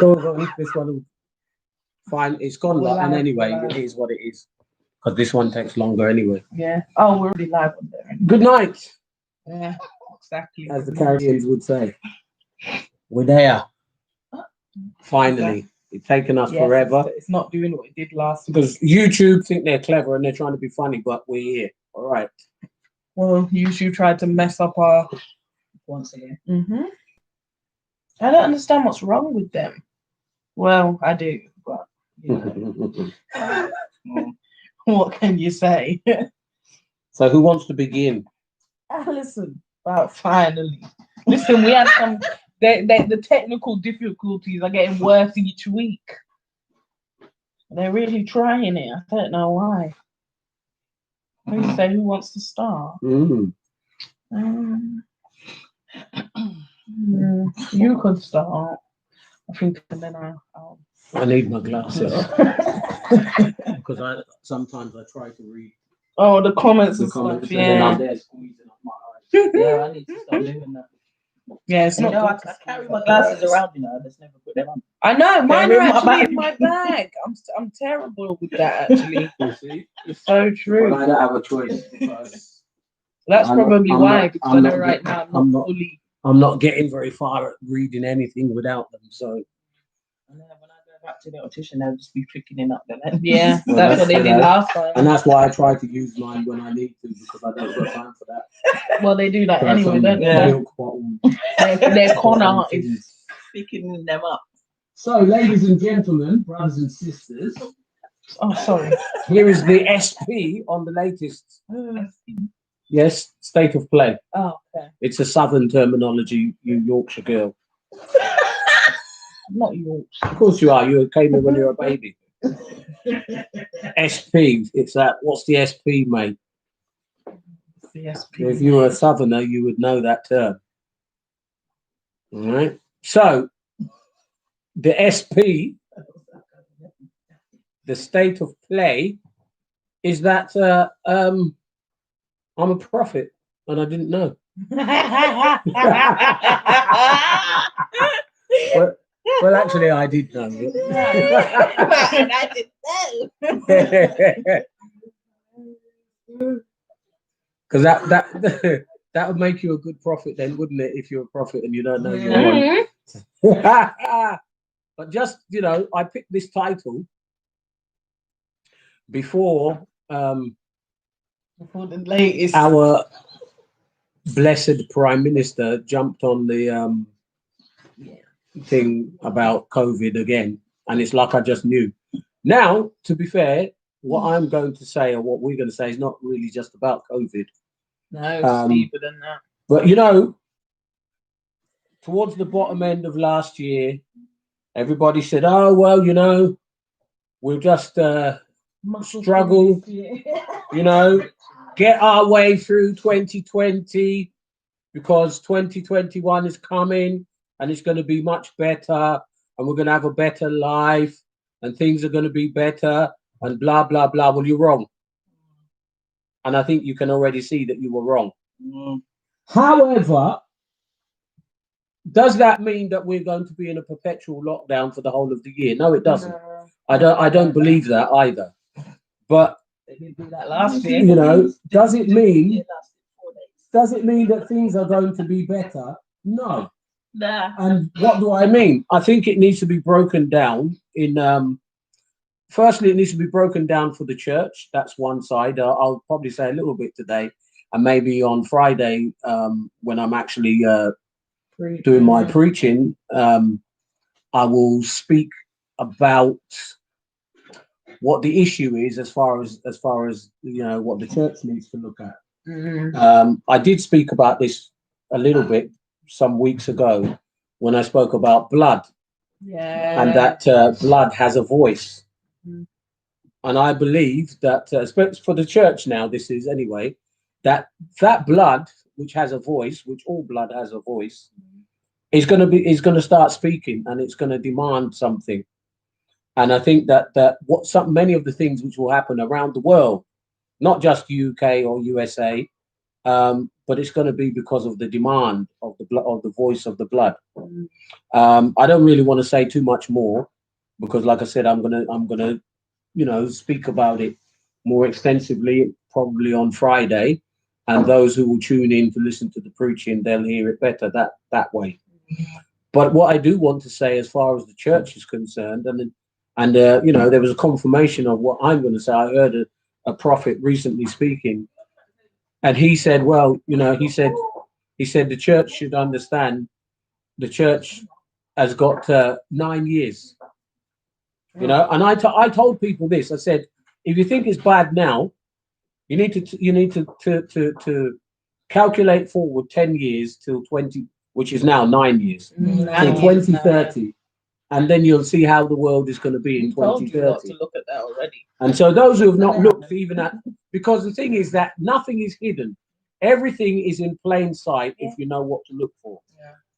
Go on, this one will fine. It's gone, We're and live, anyway, we're it live. is what it is. Because this one takes longer anyway. Yeah. Oh, we're already live on there. Good night, Yeah, exactly. as the Caribbeans would say. We're there. Finally. It's taken us Yes, forever. it's not doing what it did last week. Because YouTube think they're clever and they're trying to be funny, but we're here. All right. Well, YouTube tried to mess up our. Once again. I don't understand what's wrong with them. Well, I do, but you know, what can you say? So who wants to begin? Listen, about finally. Listen, we had some. The technical difficulties are getting worse each week. They're really trying it. I don't know why. Who you say? Who wants to start? You could start. I think, and then I'll. I need my glasses. Because sometimes I try to read Oh, the comments the and comments stuff. and then I'm Yeah. there squeezing up my eyes. Yeah, I need to start doing that. Yeah, it's You not. know, good I to carry see my that. glasses around, you know, I just never put them on. I know, mine They're are in my actually bag. in my bag. I'm terrible with that actually. You see? It's so true. But I don't have a choice because That's I'm not- probably I'm why, not- because I'm I know not right get- now I'm I'm not- not fully. I'm not getting very far at reading anything without them. So And then when I go back to the optician, they'll just be tricking it up there. Yeah, Well, that's what they that's- did last time. and that's why I try to use mine when I need to because I don't got time for that. Well, they do that Try anyway, some don't they? Yeah. milk bottle. They're con Some artists. things. Picking them up. So, ladies and gentlemen, brothers and sisters, Oh, sorry. here is the SP on the latest. Yes, state of play. Oh, okay. It's a southern terminology, you Yorkshire girl. Not yours. Of course you are. You came in when you were a baby. SP. It's that. What's the SP, mate? CSP. If you were a southerner, you would know that term. All right. So, the SP, the state of play, is that I'm a prophet and I didn't know. Well, actually, I did know. I didn't know. Because that would make you a good prophet, then, wouldn't it? If you're a prophet and you don't know you're one. But just I picked this title before Before the latest. our blessed Prime Minister jumped on the thing about COVID again, and it's like I just knew. Now, to be fair, what I'm going to say or what we're going to say is not really just about COVID. No, it's deeper than that. But towards the bottom end of last year, everybody said, "Oh well, we'll just struggle, get our way through 2020 because 2021 is coming and it's going to be much better and we're going to have a better life and things are going to be better and blah, blah, blah." Well, you're wrong. And I think you can already see that you were wrong. However, does that mean that we're going to be in a perpetual lockdown for the whole of the year? No, it doesn't. No. I don't believe that either. But They didn't do that last year. does it mean that things are going to be better? No. Nah. And what do I mean? I think it needs to be broken down in firstly, it needs to be broken down for the church. That's one side. I'll probably say a little bit today, and maybe on Friday, when I'm actually doing my preaching, I will speak about what the issue is as far as what the church needs to look at. I did speak about this a little bit some weeks ago when I spoke about blood. Yeah. And that blood has a voice. And I believe that, for the church now, this is anyway, that blood, which has a voice, which all blood has a voice, is going to start speaking, and it's going to demand something. And I think that many of the things which will happen around the world, not just UK or USA, but it's going to be because of the demand of the blood, of the voice of the blood. I don't really want to say too much more because, like I said, I'm gonna speak about it more extensively probably on Friday, and those who will tune in to listen to the preaching, they'll hear it better that way. But what I do want to say, as far as the church is concerned, and there was a confirmation of what I'm going to say. I heard a prophet recently speaking, and he said, well, he said the church should understand. The church has got 9 years, and I told people this. I said, if you think it's bad now, you need to calculate forward 10 years till 20, which is now 9 years, till 2030, and then you'll see how the world is going to be in 2030. To look at that already. And so those who have not looked even at, because the thing is that nothing is hidden, everything is in plain sight if you know what to look for.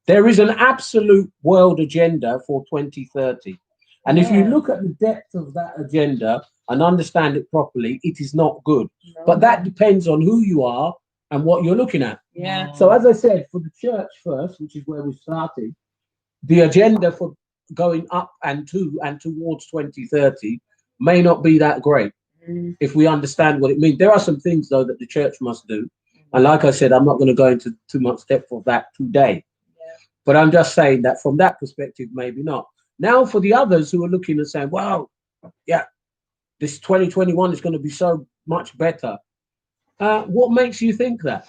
There is an absolute world agenda for 2030. And if you look at the depth of that agenda and understand it properly, it is not good. But that depends on who you are and what you're looking at. Yeah. So as I said, for the church first, which is where we started, the agenda for going up and towards 2030 may not be that great if we understand what it means. There are some things, though, that the church must do. And like I said, I'm not going to go into too much depth of that today. But I'm just saying that from that perspective, maybe not. Now, for the others who are looking and saying, wow, yeah, this 2021 is going to be so much better. What makes you think that?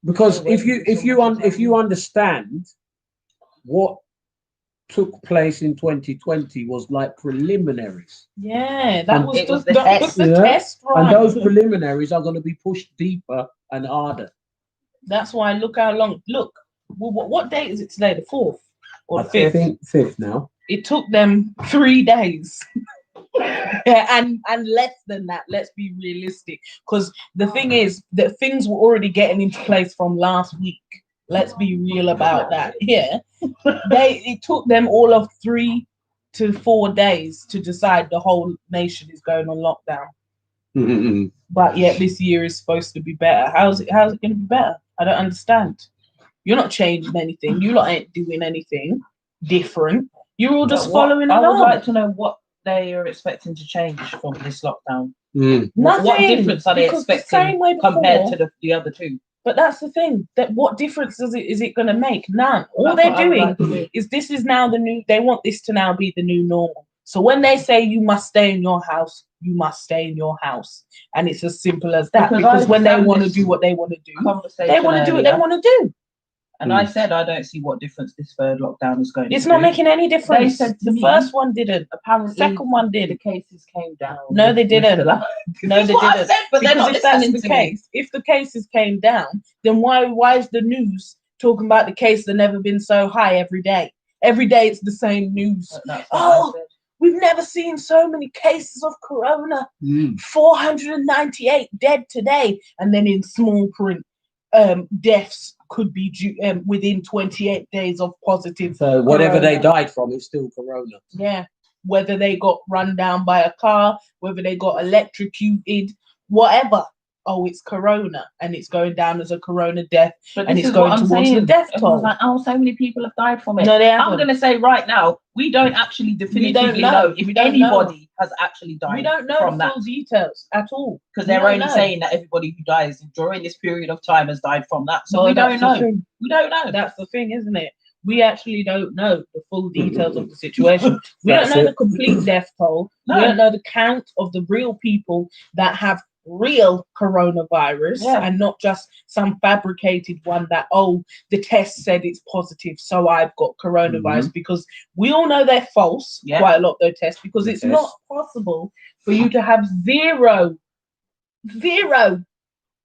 Because if you understand what took place in 2020 was like preliminaries. Yeah, that was was the test run. And those preliminaries are going to be pushed deeper and harder. That's why look how long. Look, what date is it today? The 4th or the 5th? I think 5th now. It took them 3 days. and less than that. Let's be realistic, because the thing is that things were already getting into place from last week. Let's be real about that. Yeah, it took them all of 3 to 4 days to decide the whole nation is going on lockdown. But yet this year is supposed to be better. How's it going to be better? I don't understand. You're not changing anything. You lot ain't doing anything different. You're all just following along. I would like to know what they are expecting to change from this lockdown. Nothing. What difference are they expecting compared to the other two? But that's the thing. That what difference is it going to make? None. All they're doing is this is now the new. They want this to now be the new normal. So when they say you must stay in your house, you must stay in your house, and it's as simple as that. Because when they want to do what they want to do, they want to do what they want to do. And I said I don't see what difference this third lockdown is going to make. It's not making any difference. They said the first one didn't. Apparently, the second one did. The cases came down. No, they didn't. No, they didn't. But they're not listening to me. If the cases came down, then why is the news talking about the case that never been so high every day? Every day it's the same news. We've never seen so many cases of corona. 498 dead today, and then in small print, deaths could be within 28 days of positive. So whatever they died from, it's still corona. Yeah, whether they got run down by a car, whether they got electrocuted, whatever. Oh, it's corona, and it's going down as a corona death, and it's going towards the death toll. Like, so many people have died from it. No, they haven't. I'm going to say right now, we don't actually definitively know if anybody has actually died. We don't know from the full details at all, because they're only saying that everybody who dies during this period of time has died from that. So we don't know. We don't know. That's the thing, isn't it? We actually don't know the full details of the situation. We don't know the complete death toll. No. We don't know the count of the real people that have real coronavirus and not just some fabricated one that the test said it's positive, so I've got coronavirus, because we all know they're false. Quite a lot of those tests, because it's not possible for you to have zero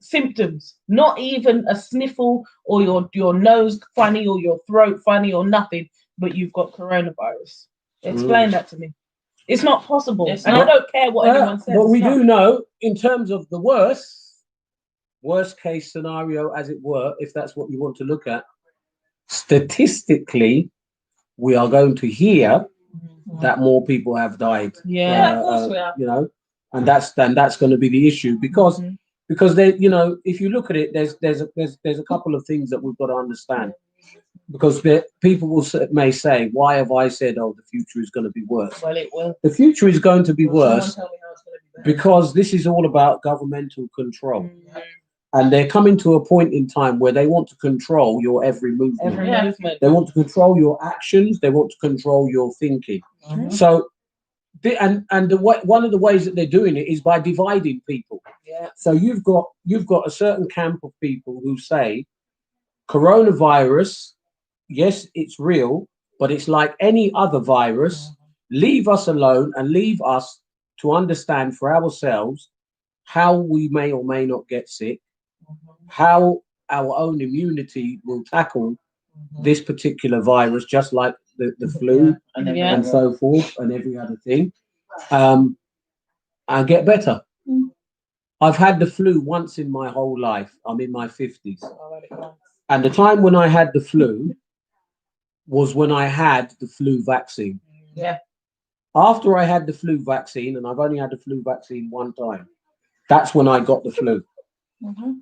symptoms, not even a sniffle or your nose funny or your throat funny or nothing, but you've got coronavirus. Explain that to me. It's not possible. And I don't care what anyone says. But we do know, in terms of the worst case scenario, as it were, if that's what you want to look at, statistically, we are going to hear that more people have died. Yeah, of course we are. And that's going to be the issue, because because they, you know, if you look at it, there's a couple of things that we've got to understand. Because people may say, why have I said, oh, the future is going to be worse? Well, it will. The future is going to be worse Someone tell me how it's going to be better. because this is all about governmental control. Mm. And they're coming to a point in time where they want to control your every movement. Every Yeah. movement. They want to control your actions. They want to control your thinking. Mhm. So, one of the ways that they're doing it is by dividing people. Yeah. So you've got a certain camp of people who say coronavirus, yes, it's real, but it's like any other virus. Leave us alone and leave us to understand for ourselves how we may or may not get sick, how our own immunity will tackle this particular virus, just like the flu And then Yeah. and so forth and every other thing, and get better. I've had the flu once in my whole life. I'm in my 50s. And the time when I had the flu was when I had the flu vaccine. Yeah. After I had the flu vaccine, and I've only had the flu vaccine one time, that's when I got the flu.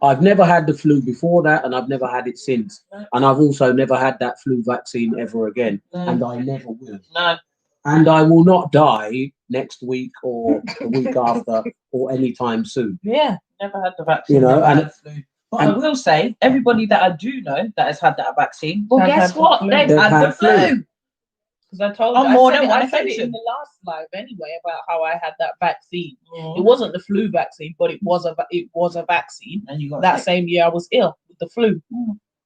I've never had the flu before that, and I've never had it since. And I've also never had that flu vaccine ever again. And I never will. No. And I will not die next week or the week after or anytime soon. Yeah. Never had the vaccine. You know, never and- had the flu. But I will say, everybody that I do know that has had that vaccine, well, Has guess had the what? flu. They've They've had had the flu. flu. Because I told On you, more I said, than it, one I said it occasion. in the last live anyway about how I had that vaccine. Mm. It wasn't the flu vaccine, but it was a vaccine. And you got That sick. same year I was ill with the flu,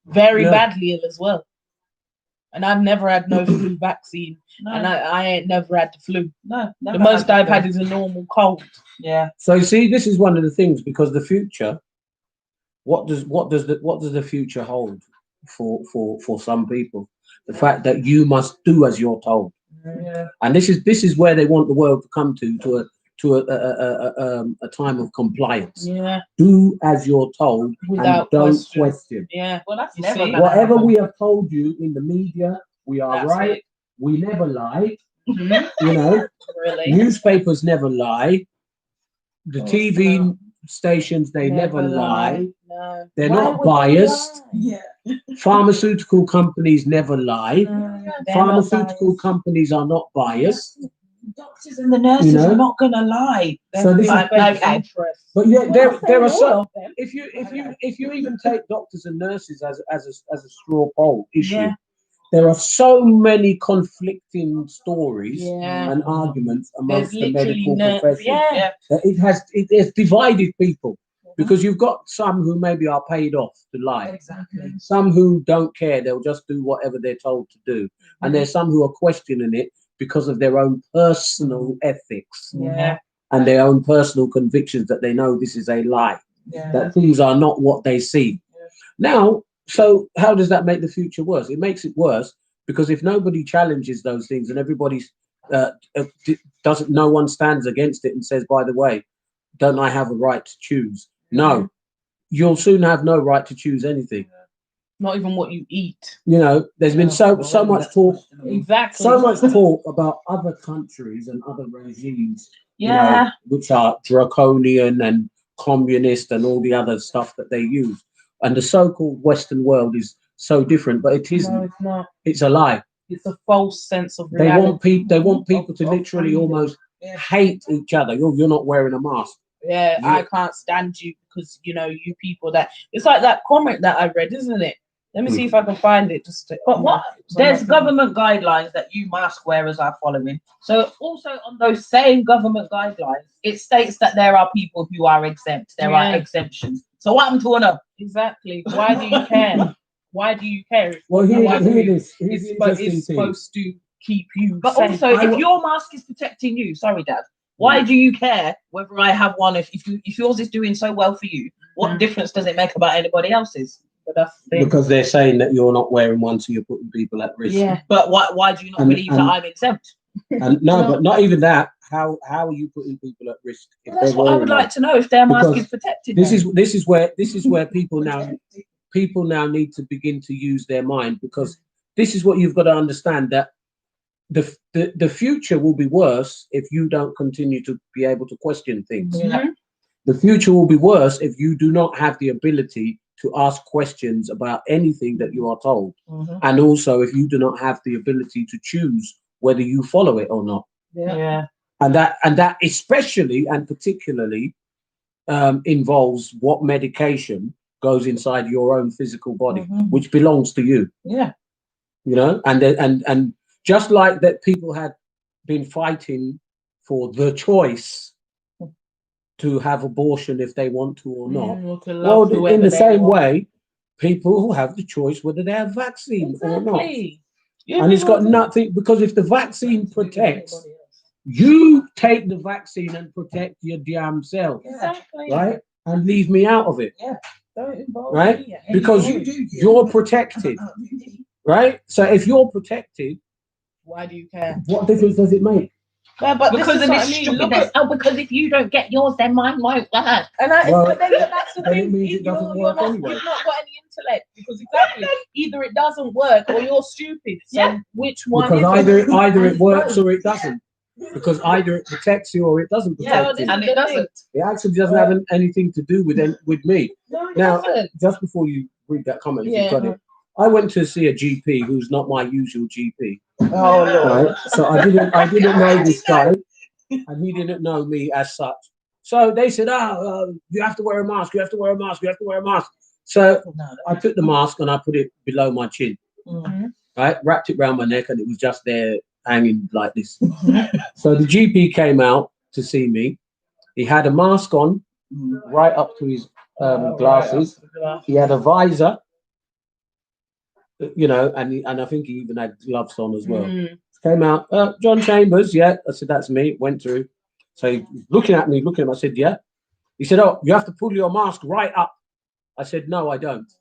very Yeah. badly ill as well. And I've never had no flu vaccine, No, and I ain't never had the flu. no, The never most the I've flu. had is a normal cold. Yeah. So you see, this is one of the things, because the future, what does the future hold for some people? The fact that you must do as you're told, Yeah. and this is where they want the world to come to a time of compliance. Yeah, Do as you're told Without and don't question. question. yeah. Well, that's You never see? gonna Whatever happen. we have told you in the media, we are That's right. it. We never lie. Mhm. You know, Really. newspapers never lie. The TV stations, they never lie. No. They're Why not would they biased. lie? Yeah. Pharmaceutical companies never lie. No, they're Pharmaceutical not biased. companies are not biased. Doctors and the nurses You know? are not gonna lie. So this is, Like, okay. interest. but yeah, there are all some. of them. If you even take doctors and nurses as a straw poll issue, Yeah. there are so many conflicting stories Yeah. and arguments amongst There's the literally medical no. profession. Yeah. That it has divided people, because you've got some who maybe are paid off to lie, Exactly. some who don't care, they'll just do whatever they're told to do, and there's some who are questioning it because of their own personal ethics Yeah. and their own personal convictions that they know this is a lie, Yeah. that things are not what they seem. Now, so how does that make the future worse? It makes it worse because if nobody challenges those things and everybody's no one stands against it and says, by the way, don't I have a right to choose? No, you'll soon have no right to choose anything. Not even what you eat. You know, there's been so much talk, Exactly. so much talk about other countries and other regimes, you know, Yeah. which are draconian and communist and all the other stuff that they use. And the so-called Western world is so different, but it isn't. No, it's not. It's a lie. It's a false sense of They reality. want people to Of literally freedom. almost Yeah. hate each other. You're not wearing a mask. Yeah, Yeah. I can't stand you because you people that it's like that comment that I read, isn't it? Let me see if I can find it. But what? There's government guidelines that you mask wearers are following. So also on those same government guidelines, it states that there are people who are exempt. There are Yeah. exemptions. So what happened to one of them? Exactly. Why do you care? Why do you care? Well, Here's here's the it's interesting thing. supposed to keep you But safe. also, if your mask is protecting you, sorry, Dad, why do you care whether I have one? If yours is doing so well for you, what difference does it make about anybody else's? But that's the thing. Because they're saying that you're not wearing one, so you're putting people at risk. Yeah. But why do you not And- believe that and- I'm exempt? And no, but not even that. How are you putting people at risk? If Well, that's they're what I wearing would one? like to know, if their mask Because is protected. This then. is where people now need to begin to use their mind, because this is what you've got to understand, that the future will be worse if you don't continue to be able to question things. Yeah. The future will be worse if you do not have the ability to ask questions about anything that you are told. Mhm. And also if you do not have the ability to choose whether you follow it or not. Yeah. And that especially and particularly involves what medication goes inside your own physical body, Mhm. which belongs to you. Yeah. You know, and just like that, people had been fighting for the choice to have abortion if they want to or not. Or to love Well, in whoever the they same want. way, people have the choice whether they have vaccine or not. Exactly. And it's got nothing, because if the vaccine protects, you take the vaccine and protect your damn self, Exactly. right? And leave me out of it, Don't involve right? me. Because you're protected, right? So if you're protected, Why do you care? what difference does it make? Yeah, but Because this is of what this I mean. Look stupidness. at, Oh, because if you don't get yours, then mine won't work. and Well, but then that's the then it thing. means it doesn't You're work not, anyway. You've not got any intellect because exactly either it doesn't work or you're stupid. So which one? Because is either it works or it doesn't. Because either it protects you or it doesn't Yeah, protect you. this And is it the thing. doesn't. It actually doesn't have anything to do with me. No, it Now, doesn't. just before you read that comment, if Yeah. you've got it, I went to see a GP who's not my usual GP. Oh Lord. Right? So I didn't know this guy, and he didn't know me as such. So they said, you have to wear a mask, you have to wear a mask, you have to wear a mask. So I took the mask and I put it below my chin, right? Wrapped it around my neck, and it was just there hanging like this. So the GP came out to see me. He had a mask on right up to his glasses. He had a visor, you know, and I think he even had gloves on as well. Came out, John Chambers, yeah. I said, that's me. Went through. So he was looking at me, I said, yeah. He said, oh, you have to pull your mask right up. I said, no, I don't.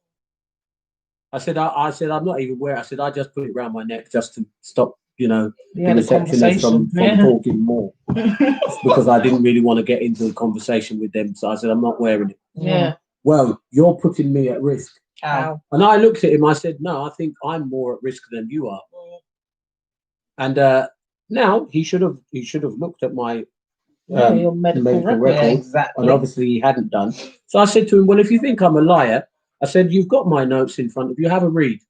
I said, I'm not even wearing. I said, I just put it around my neck just to stop, you know, the receptionist from talking more. Because I didn't really want to get into a conversation with them. So I said, I'm not wearing it. Yeah. Well, you're putting me at risk. Ow. And I looked at him, I said, no, I think I'm more at risk than you are. And now he should have looked at my Your medical record. Exactly. and obviously he hadn't done. So I said to him, well, if you think I'm a liar, I said, you've got my notes in front of you, have a read.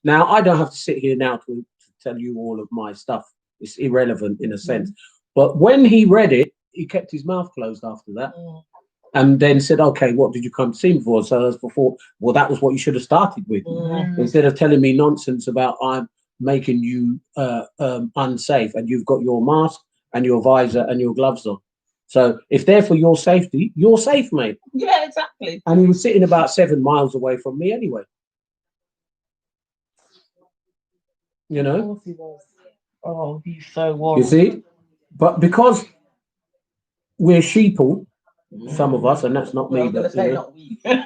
Now, I don't have to sit here now to tell you all of my stuff. It's irrelevant in a sense. But when he read it, he kept his mouth closed after that. And then said, okay, what did you come to see me for? So as before, well, that was what you should have started with. Instead of telling me nonsense about I'm making you unsafe, and you've got your mask and your visor and your gloves on. So if they're for your safety, you're safe, mate. Yeah, exactly. And he was sitting about 7 miles away from me anyway. You know? Of course he was. Oh, he's so warm. You see? But because we're sheeple, some of us, and that's not me, but you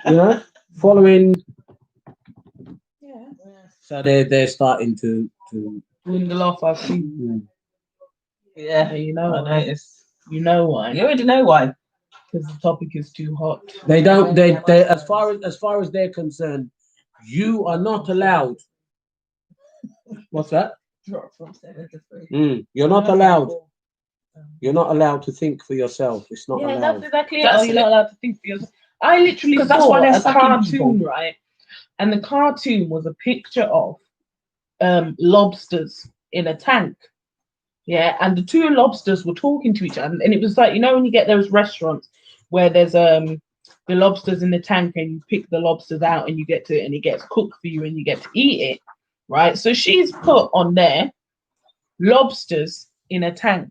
know, following. Yeah. So they're starting to Dwindle off our feet. Yeah, You know I why. noticed. You know why? You already know why. Because the topic is too hot. They don't. They as far as they're concerned, you are not allowed. What's that? Drop from 7 to 3. You're not allowed. You're not allowed to think for yourself. It's not Yeah, allowed. that's exactly it. That's Oh, you're not allowed to think for yourself. I literally 'Cause saw that's why they're a sucking cartoon, people. right? And the cartoon was a picture of lobsters in a tank. Yeah, and the two lobsters were talking to each other, and it was like, you know, when you get those restaurants where there's the lobsters in the tank, and you pick the lobsters out, and you get to, and it gets cooked for you, and you get to eat it, right? So she's put on there lobsters in a tank.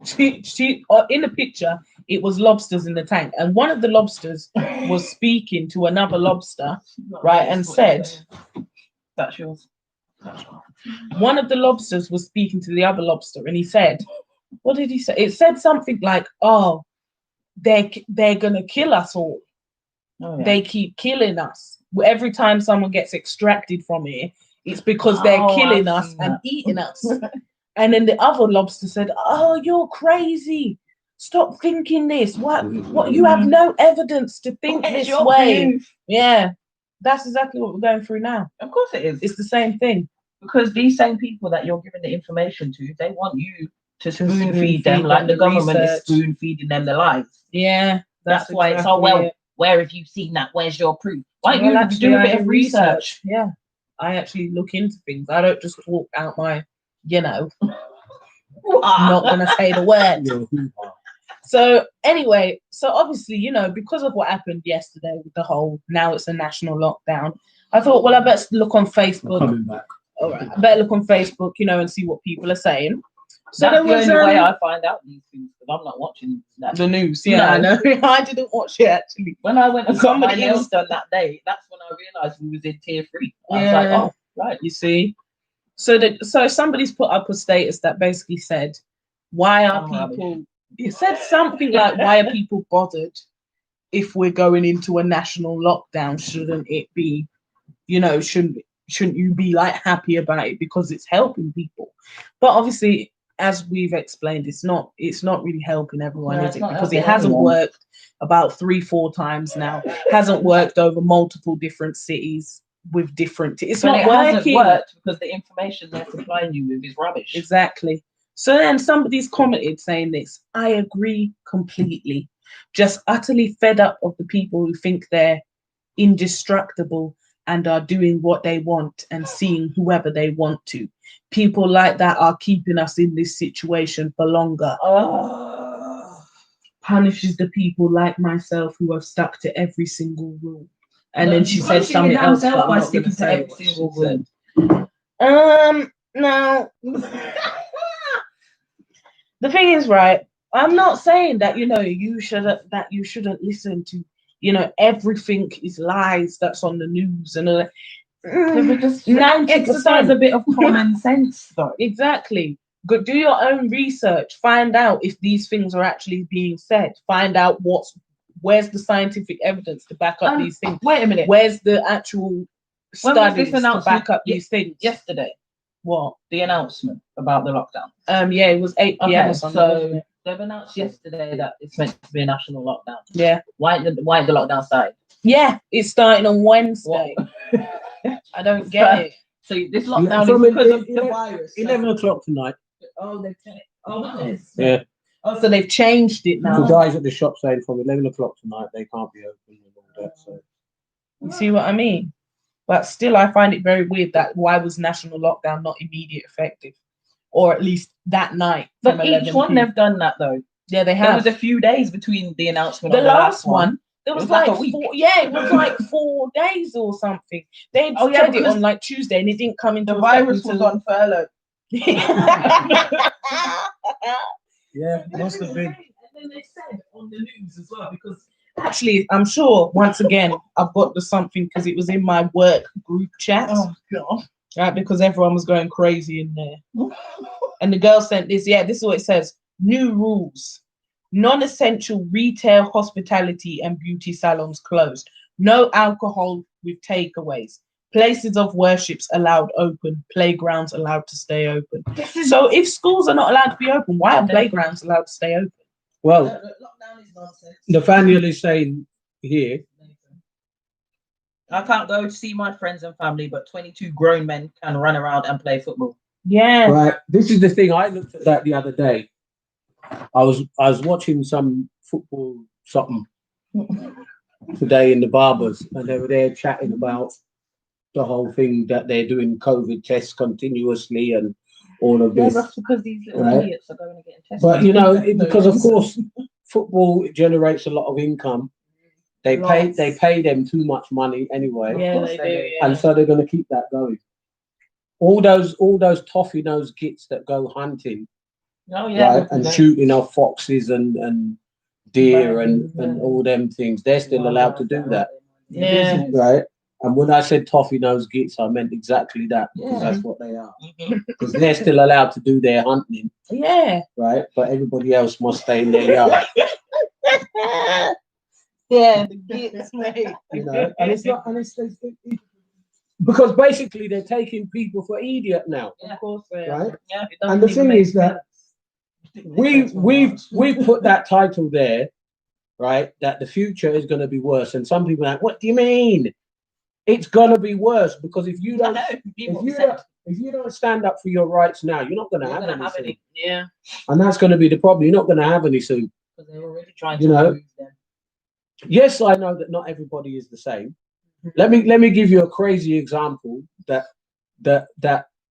She in the picture, it was lobsters in the tank, and one of the lobsters was speaking to another lobster, right, and said, That's yours. one of the lobsters was speaking to the other lobster, and he said, what did he say? It said something like, oh, they're gonna kill us all. Oh, yeah. They keep killing us. Every time someone gets extracted from here, it's because they're killing I've us seen and that. eating us. And then the other lobster said, oh, you're crazy. Stop thinking this. What you have no evidence to think It's this your way. belief. Yeah. That's exactly what we're going through now. Of course it is. It's the same thing. Because these same people that you're giving the information to, they want you to spoon feed them, like the government is spoon feeding them their lives. Yeah, That's why it's oh well. Where have you seen that? Where's your proof? Why don't you do a bit of research? Yeah, I actually look into things. I don't just talk out my, I'm not gonna say the word. So anyway, so obviously, because of what happened yesterday with the whole, now it's a national lockdown, I thought, well, I better look on Facebook. Coming back. All right, I better look on Facebook, and see what people are saying. So that's the only way I find out these things, because I'm not watching the news. Yeah, I know. I didn't watch it actually. When I went and got my nails done that day, that's when I realised we was in tier 3. I was like, oh, right. You see. So somebody's put up a status that basically said, why are people? It said something like, why are people bothered if we're going into a national lockdown? Shouldn't it be, shouldn't you be like happy about it because it's helping people? But obviously, as we've explained, it's not really helping everyone, is it? Because it hasn't worked about 3-4 times now. Hasn't worked over multiple different cities with different. It's not working. Hasn't worked because the information they're supplying you with is rubbish. Exactly. So then somebody's commented saying this. I agree completely. Just utterly fed up of the people who think they're indestructible and are doing what they want and seeing whoever they want to. People like that are keeping us in this situation for longer. Punishes the people like myself who have stuck to every single rule. And then she said something else by sticking to every single rule. Now, the thing is, right, I'm not saying that, you shouldn't listen to, everything is lies that's on the news and all that. Just exercise a bit of common sense, though. Exactly. Go do your own research. Find out if these things are actually being said. Find out where's the scientific evidence to back up these things. Wait a minute. Where's the actual studies to back up these things? Yesterday. What? The announcement about the lockdown. Yeah, it was 8 p.m. or something. So they've announced yesterday that it's meant to be a national lockdown. Yeah. Why ain't the lockdown started? Yeah, it's starting on Wednesday. I don't get it. So this lockdown is because of the virus. 11 o'clock tonight. Oh, they've changed. Oh, yeah. Oh, so they've changed it now. The guys at the shop saying from 11 o'clock tonight they can't be open and all that. So you see what I mean? But still, I find it very weird that why was national lockdown not immediate effective, or at least that night? But each one they've done that though. Yeah, they have. There was a few days between the announcement. The last one. There was like a week. It was like 4 days or something. They said it on like Tuesday, and it didn't come into the virus was on furlough. Yeah, it must have been. And then they said on the news as well, because actually, I'm sure once again I've got the something because it was in my work group chat. Oh God! Right, because everyone was going crazy in there, and the girl sent this. Yeah, this is what it says: new rules. Non-essential retail, hospitality, and beauty salons closed. No alcohol with takeaways. Places of worships allowed open. Playgrounds allowed to stay open. So if schools are not allowed to be open, why are playgrounds allowed to stay open? Well, lockdown is nonsense. Nathaniel is saying here, I can't go to see my friends and family, but 22 grown men can run around and play football. Yeah. Right. This is the thing. I looked at that the other day. I was watching some football something today in the barbers, and they were there chatting about the whole thing that they're doing COVID tests continuously and all of this. That's because these little idiots are going to get tested. But because of course football generates a lot of income. They pay them too much money anyway. Yeah, they do. Yeah. And so they're going to keep that going. All those toffee nose gits that go hunting. Oh yeah, right, and shooting off foxes and deer and all them things. They're still allowed to do that. Yeah. Right. And when I said toffee nose gits, I meant exactly that, because that's what they are. Because they're still allowed to do their hunting. Yeah. Right. But everybody else must stay in their yard. Yeah, the gits, mate. And it's not, because basically they're taking people for idiot now. Of course they are. Right. Yeah. And the thing is that we've put that title there, right? That the future is going to be worse, and some people are like, "What do you mean? It's going to be worse?" Because if you don't, if you don't stand up for your rights now, you're not going to You're have gonna any have soon. any. Yeah. And that's going to be the problem. You're not going to have any soon. Because they're already trying You to know. remove them. Yes, I know that not everybody is the same. Let me give you a crazy example that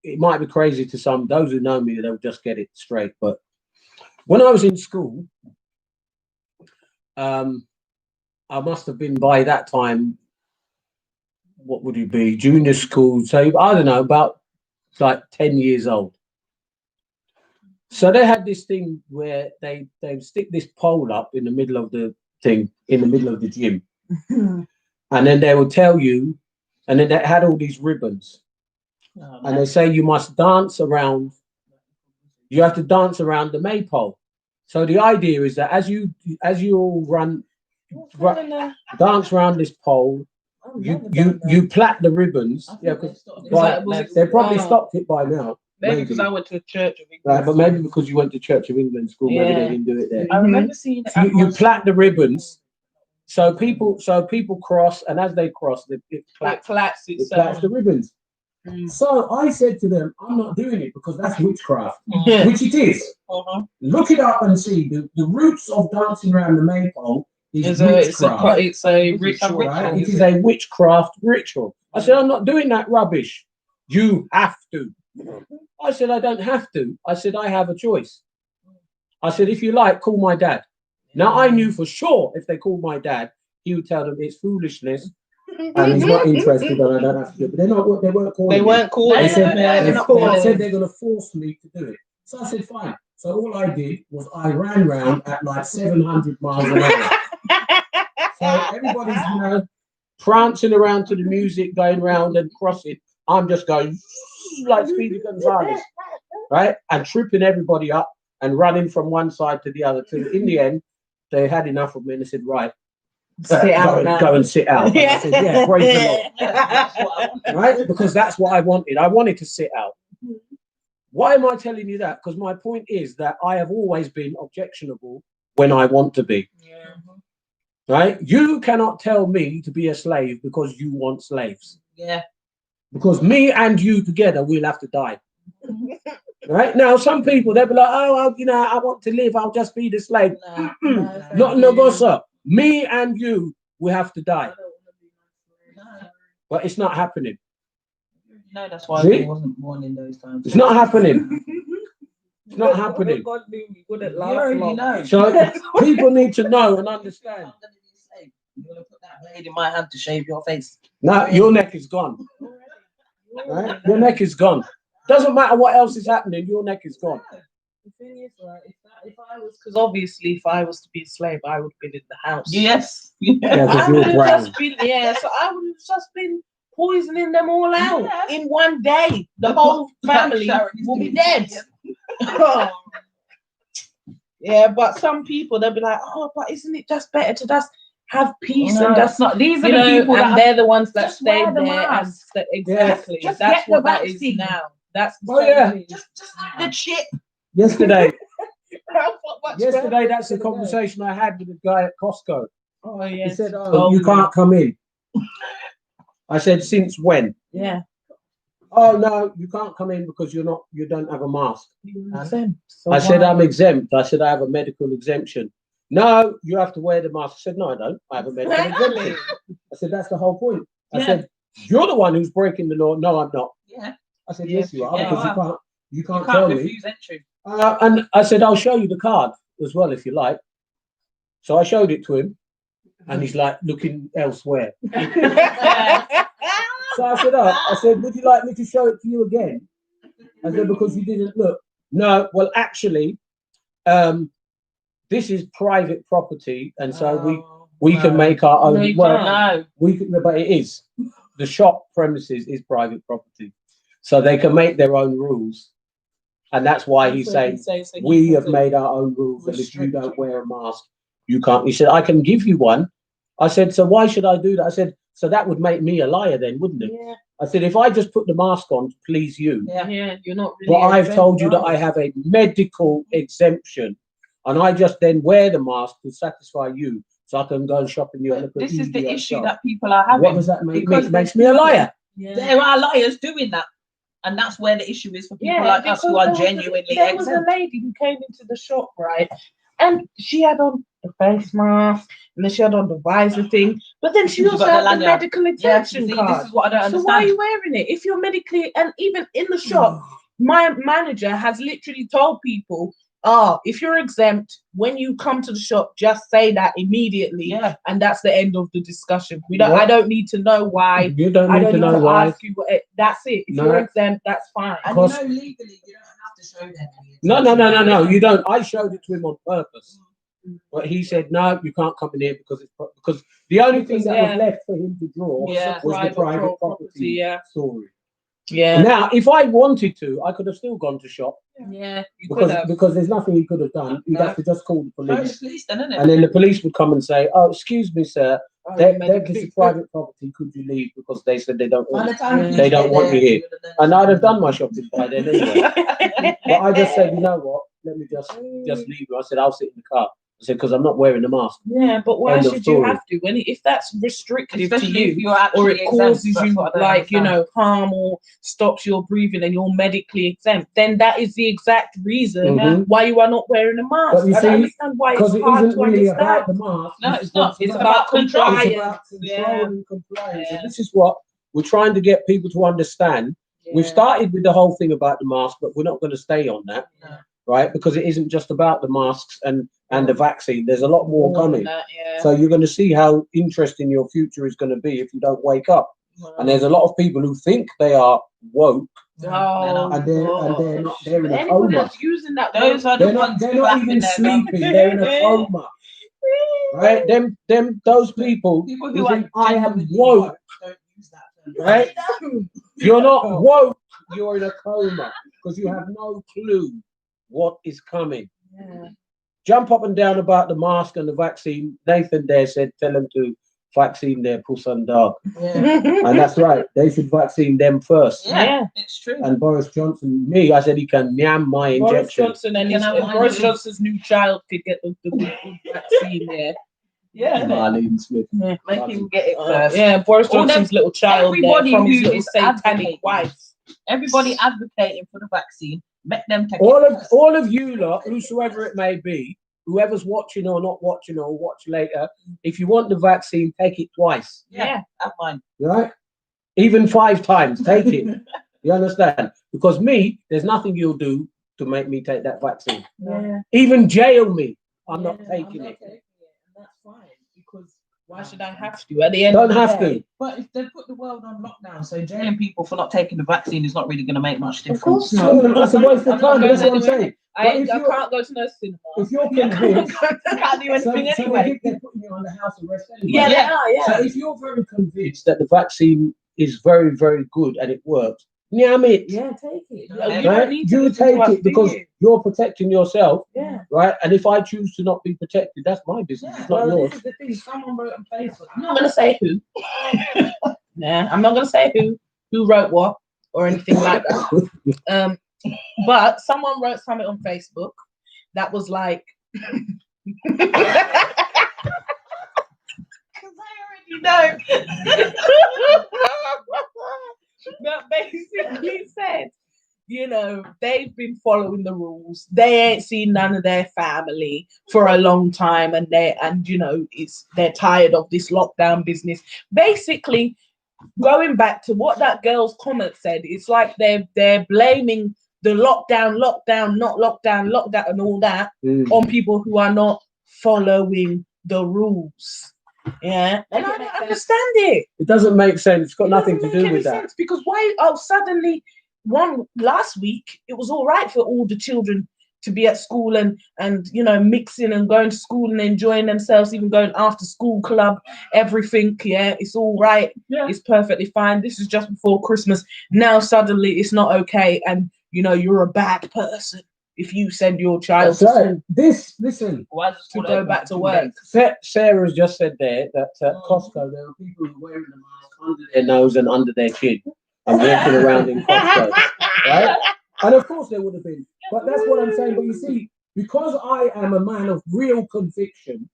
it might be crazy to some. Those who know me, they'll just get it straight. But when I was in school, I must have been by that time. What would it be? Junior school. So I don't know, about like 10 years old. So they had this thing where they stick this pole up in the middle of the thing, in the middle of the gym. And then they would tell you, and then they had all these ribbons. Oh, And they say you must dance around, you have to dance around the maypole. So the idea is that as you all dance around this pole, you plait the ribbons. Yeah, because they probably stopped it by now. Maybe because I went to Church of England. Right, but maybe because you went to Church of England school, maybe they didn't do it there. I remember seeing it. So you plait the ribbons. So people cross, and as they cross, it plaits the ribbons. So I said to them, I'm not doing it because that's witchcraft, which it is. Look it up and see. The roots of dancing around the maypole is witchcraft. It's a ritual. Right? It is a witchcraft ritual. I said, I'm not doing that rubbish. You have to. I said, I don't have to. I said, I have a choice. I said, if you like, call my dad. Now, I knew for sure if they called my dad, he would tell them it's foolishness and he's not interested and I don't have to do it. But they weren't calling. They weren't calling. They said they're not calling. they said they're going to force me to do it. So I said, fine. So all I did was I ran round at like 700 miles an hour. So everybody's, prancing around to the music, going round and crossing. I'm just going like Speedy Gonzales, right? And tripping everybody up and running from one side to the other. Till in the end, they had enough of me and they said, right, go and sit out. I said, yeah, praise the Lord. Right? Because that's what I wanted. I wanted to sit out. Why am I telling you that? Because my point is that I have always been objectionable when I want to be. Right? You cannot tell me to be a slave because you want slaves. Yeah. Because me and you together, we'll have to die. Right? Now, some people, they'll be like, oh, I want to live. I'll just be the slave. No, sir. Me and you, we have to die. But it's not happening. No, that's why I wasn't born in those times. It's not happening. It's not happening. God knew we wouldn't last long. Know. So people need to know and understand. I'm going to be a slave. You're going to put that blade in my hand to shave your face. No, your neck is gone. Right? Your neck is gone. Doesn't matter what else is happening, your neck is gone. The thing is, right, if I was, because obviously if I was to be a slave, I would have been in the house. Yes. Yeah, I because would you're have brown. just been, so I would have just been poisoning them all out in one day. The whole family will be dead. Yeah, but some people, they'll be like, oh, but isn't it just better to just have peace and just not? These are you the know, people and that they're the ones that just wear stayed the there. And mask. exactly. Just That's get the what that is vaccine. now. That's the Oh, yeah. just the shit. Yesterday, What's yesterday, that's the conversation I had with the guy at Costco. Oh, yeah. He said, oh, you can't come in. I said, since when? Yeah. Oh, no, you can't come in because you don't have a mask. So I said, why? I'm exempt. I said, I have a medical exemption. No, you have to wear the mask. I said, no, I don't. I have a medical exemption. I said, that's the whole point. I said, you're the one who's breaking the law. No, I'm not. Yeah. I said, yes, you are, Yeah, because you You can't can't tell me. refuse entry. And I said, I'll show you the card as well, if you like. So I showed it to him, and he's like looking elsewhere. So I said, would you like me to show it to you again? I said, because you didn't look. No, well, actually, this is private property, and so we can make our own. But it is. The shop premises is private property, so they can make their own rules, and that's why he's saying we have made our own rules, and if you don't wear a mask, you can't. He said, I can give you one. I said, so why should I do that? I said, so that would make me a liar then, wouldn't it? Yeah. I said, if I just put the mask on to please you, Yeah, you're not really. but I've told you that I have a medical exemption, and I just then wear the mask to satisfy you, so I can go and shop in your local. This is the EDO issue shop. that people are having. What does that make? Because It makes me a liar. Yeah. There are liars doing that. And that's where the issue is for people Yeah, like us who because are there was genuinely there was a exempt. lady who came into the shop, right? And she had on the face mask, and then she had on the visor thing, but then she She also got the had the lanyard. medical Yeah, exemption see, card. this is what I don't So why are understand. you wearing it? If you're medically, and even in the shop, my manager has literally told people, if you're exempt, when you come to the shop, just say that immediately, Yeah. and that's the end of the discussion. We don't. What? I don't need to know why. You don't I need don't to need know to why. ask you. That's it. If No. you're exempt, that's fine. And Cost- you know, legally, you don't have to show them. No. You don't. I showed it to him on purpose, but he said no. You can't come in here because the only thing that was left for him to draw Yeah, was the private property yeah. story. Yeah. Now, if I wanted to, I could have still gone to shop Yeah. You could have. because there's nothing he could have done. He'd No. have to just call the Phone the police, police then, isn't it? and then the police would come and say, "Oh, excuse me, sir. Oh, This medically- is private property. Could you leave because they said they don't By want the it." time Yeah. you They get don't want there, you here. you would have done And I'd have something. done my shopping by then anyway. But I just said, you know what? Let me just leave you. I said, I'll sit in the car. I said, because I'm not wearing a mask. Yeah, but why End of should you story. have to? If that's restrictive to Especially if you, you're actually or it exempt, causes that's you what I don't like understand. harm or stops your breathing and you're medically exempt, then that is the exact reason Mhm. why you are not wearing a mask. But you I don't see, understand why Because it's it hard isn't to really understand. about the mask. No, This it's is what not. It's about about control. compliance. It's about control and compliance. Yeah. And this is what we're trying to get people to understand. We've started with the whole thing about the mask, but we're not going to stay on that, No. right? Because it isn't just about the masks and the vaccine. There's a lot more coming. Yeah. So you're going to see how interesting your future is going to be if you don't wake up. And there's a lot of people who think they are woke, and they're not. They're in a Anyone coma. that's using that Those word, are the They're not. ones They're who not have even been there, done. sleeping. They're in a coma. Right? Those people People who who think are I am genuinely woke. don't use that term. Right? You're not woke. You're in a coma because you have no clue what is coming. Yeah. Jump up and down about the mask and the vaccine. Nathan there said, tell them to vaccine their puss and dog. Yeah. And that's right. They should vaccine them first. Yeah, it's true. And Boris Johnson, I said he can yam my Boris injection. Johnson and Can I have Boris mine? Johnson's new child could get the vaccine there. Yeah, innit? Marlene Smith. Yeah. Make him get it first. Yeah, Boris All them- Johnson's little child there everybody from his who little is satanic advocating. wife. Everybody advocating for the vaccine, let them take All it of first. all of you lot, whosoever it may be, whoever's watching or not watching or watch later, if you want the vaccine, take it twice. Yeah, have mine. Right? Even 5 times, take it. You understand? Because there's nothing you'll do to make me take that vaccine. Yeah. Even jail me, I'm not taking it. And that's fine because why should I have to? At the end, Don't of the have day, to. But if they put the world on lockdown, so jailing people for not taking the vaccine is not really going to make much difference. Of course No, not. that's a waste of I'm not time. going That's what I'm anywhere. saying. I But if can't you're- go to no cinema. If you're I convinced, can't do anything so anyway. they're putting you on the house arrest anyway. Yeah, they Yeah. are. Yeah. So if you're very convinced that the vaccine is very, very good and it works, yam it. Yeah, take it. Yeah, You Right? don't need to You listen take to us, it do because you? you're protecting yourself, Yeah. right? And if I choose to not be protected, that's my business. Yeah, It's not Well, yours. this is the thing. Someone wrote on Facebook. I'm not going to say who. Nah, I'm not going to say who wrote what or anything like that. But someone wrote something on Facebook that was like, because I already know. That basically said, they've been following the rules. They ain't seen none of their family for a long time, and they're tired of this lockdown business. Basically, going back to what that girl's comment said, it's like they're blaming the lockdown, not lockdown, and all that on people who are not following the rules. Yeah, and I don't understand it. It doesn't make sense. It's got nothing to Doesn't make do any with that. sense, because why? Oh, suddenly last week it was all right for all the children to be at school and mixing and going to school and enjoying themselves, even going after school club, everything. Yeah, it's all right. Yeah. It's perfectly fine. This is just before Christmas. Now suddenly it's not okay, and you're a bad person if you send your child That's right. Listen, Why is it to still go open back for to 2 work. days? Sarah's just said there that at Costco there are people who are wearing the mask under their nose and under their chin and walking around in Costco, right? And of course there would have been, but that's what I'm saying. But you see, because I am a man of real conviction,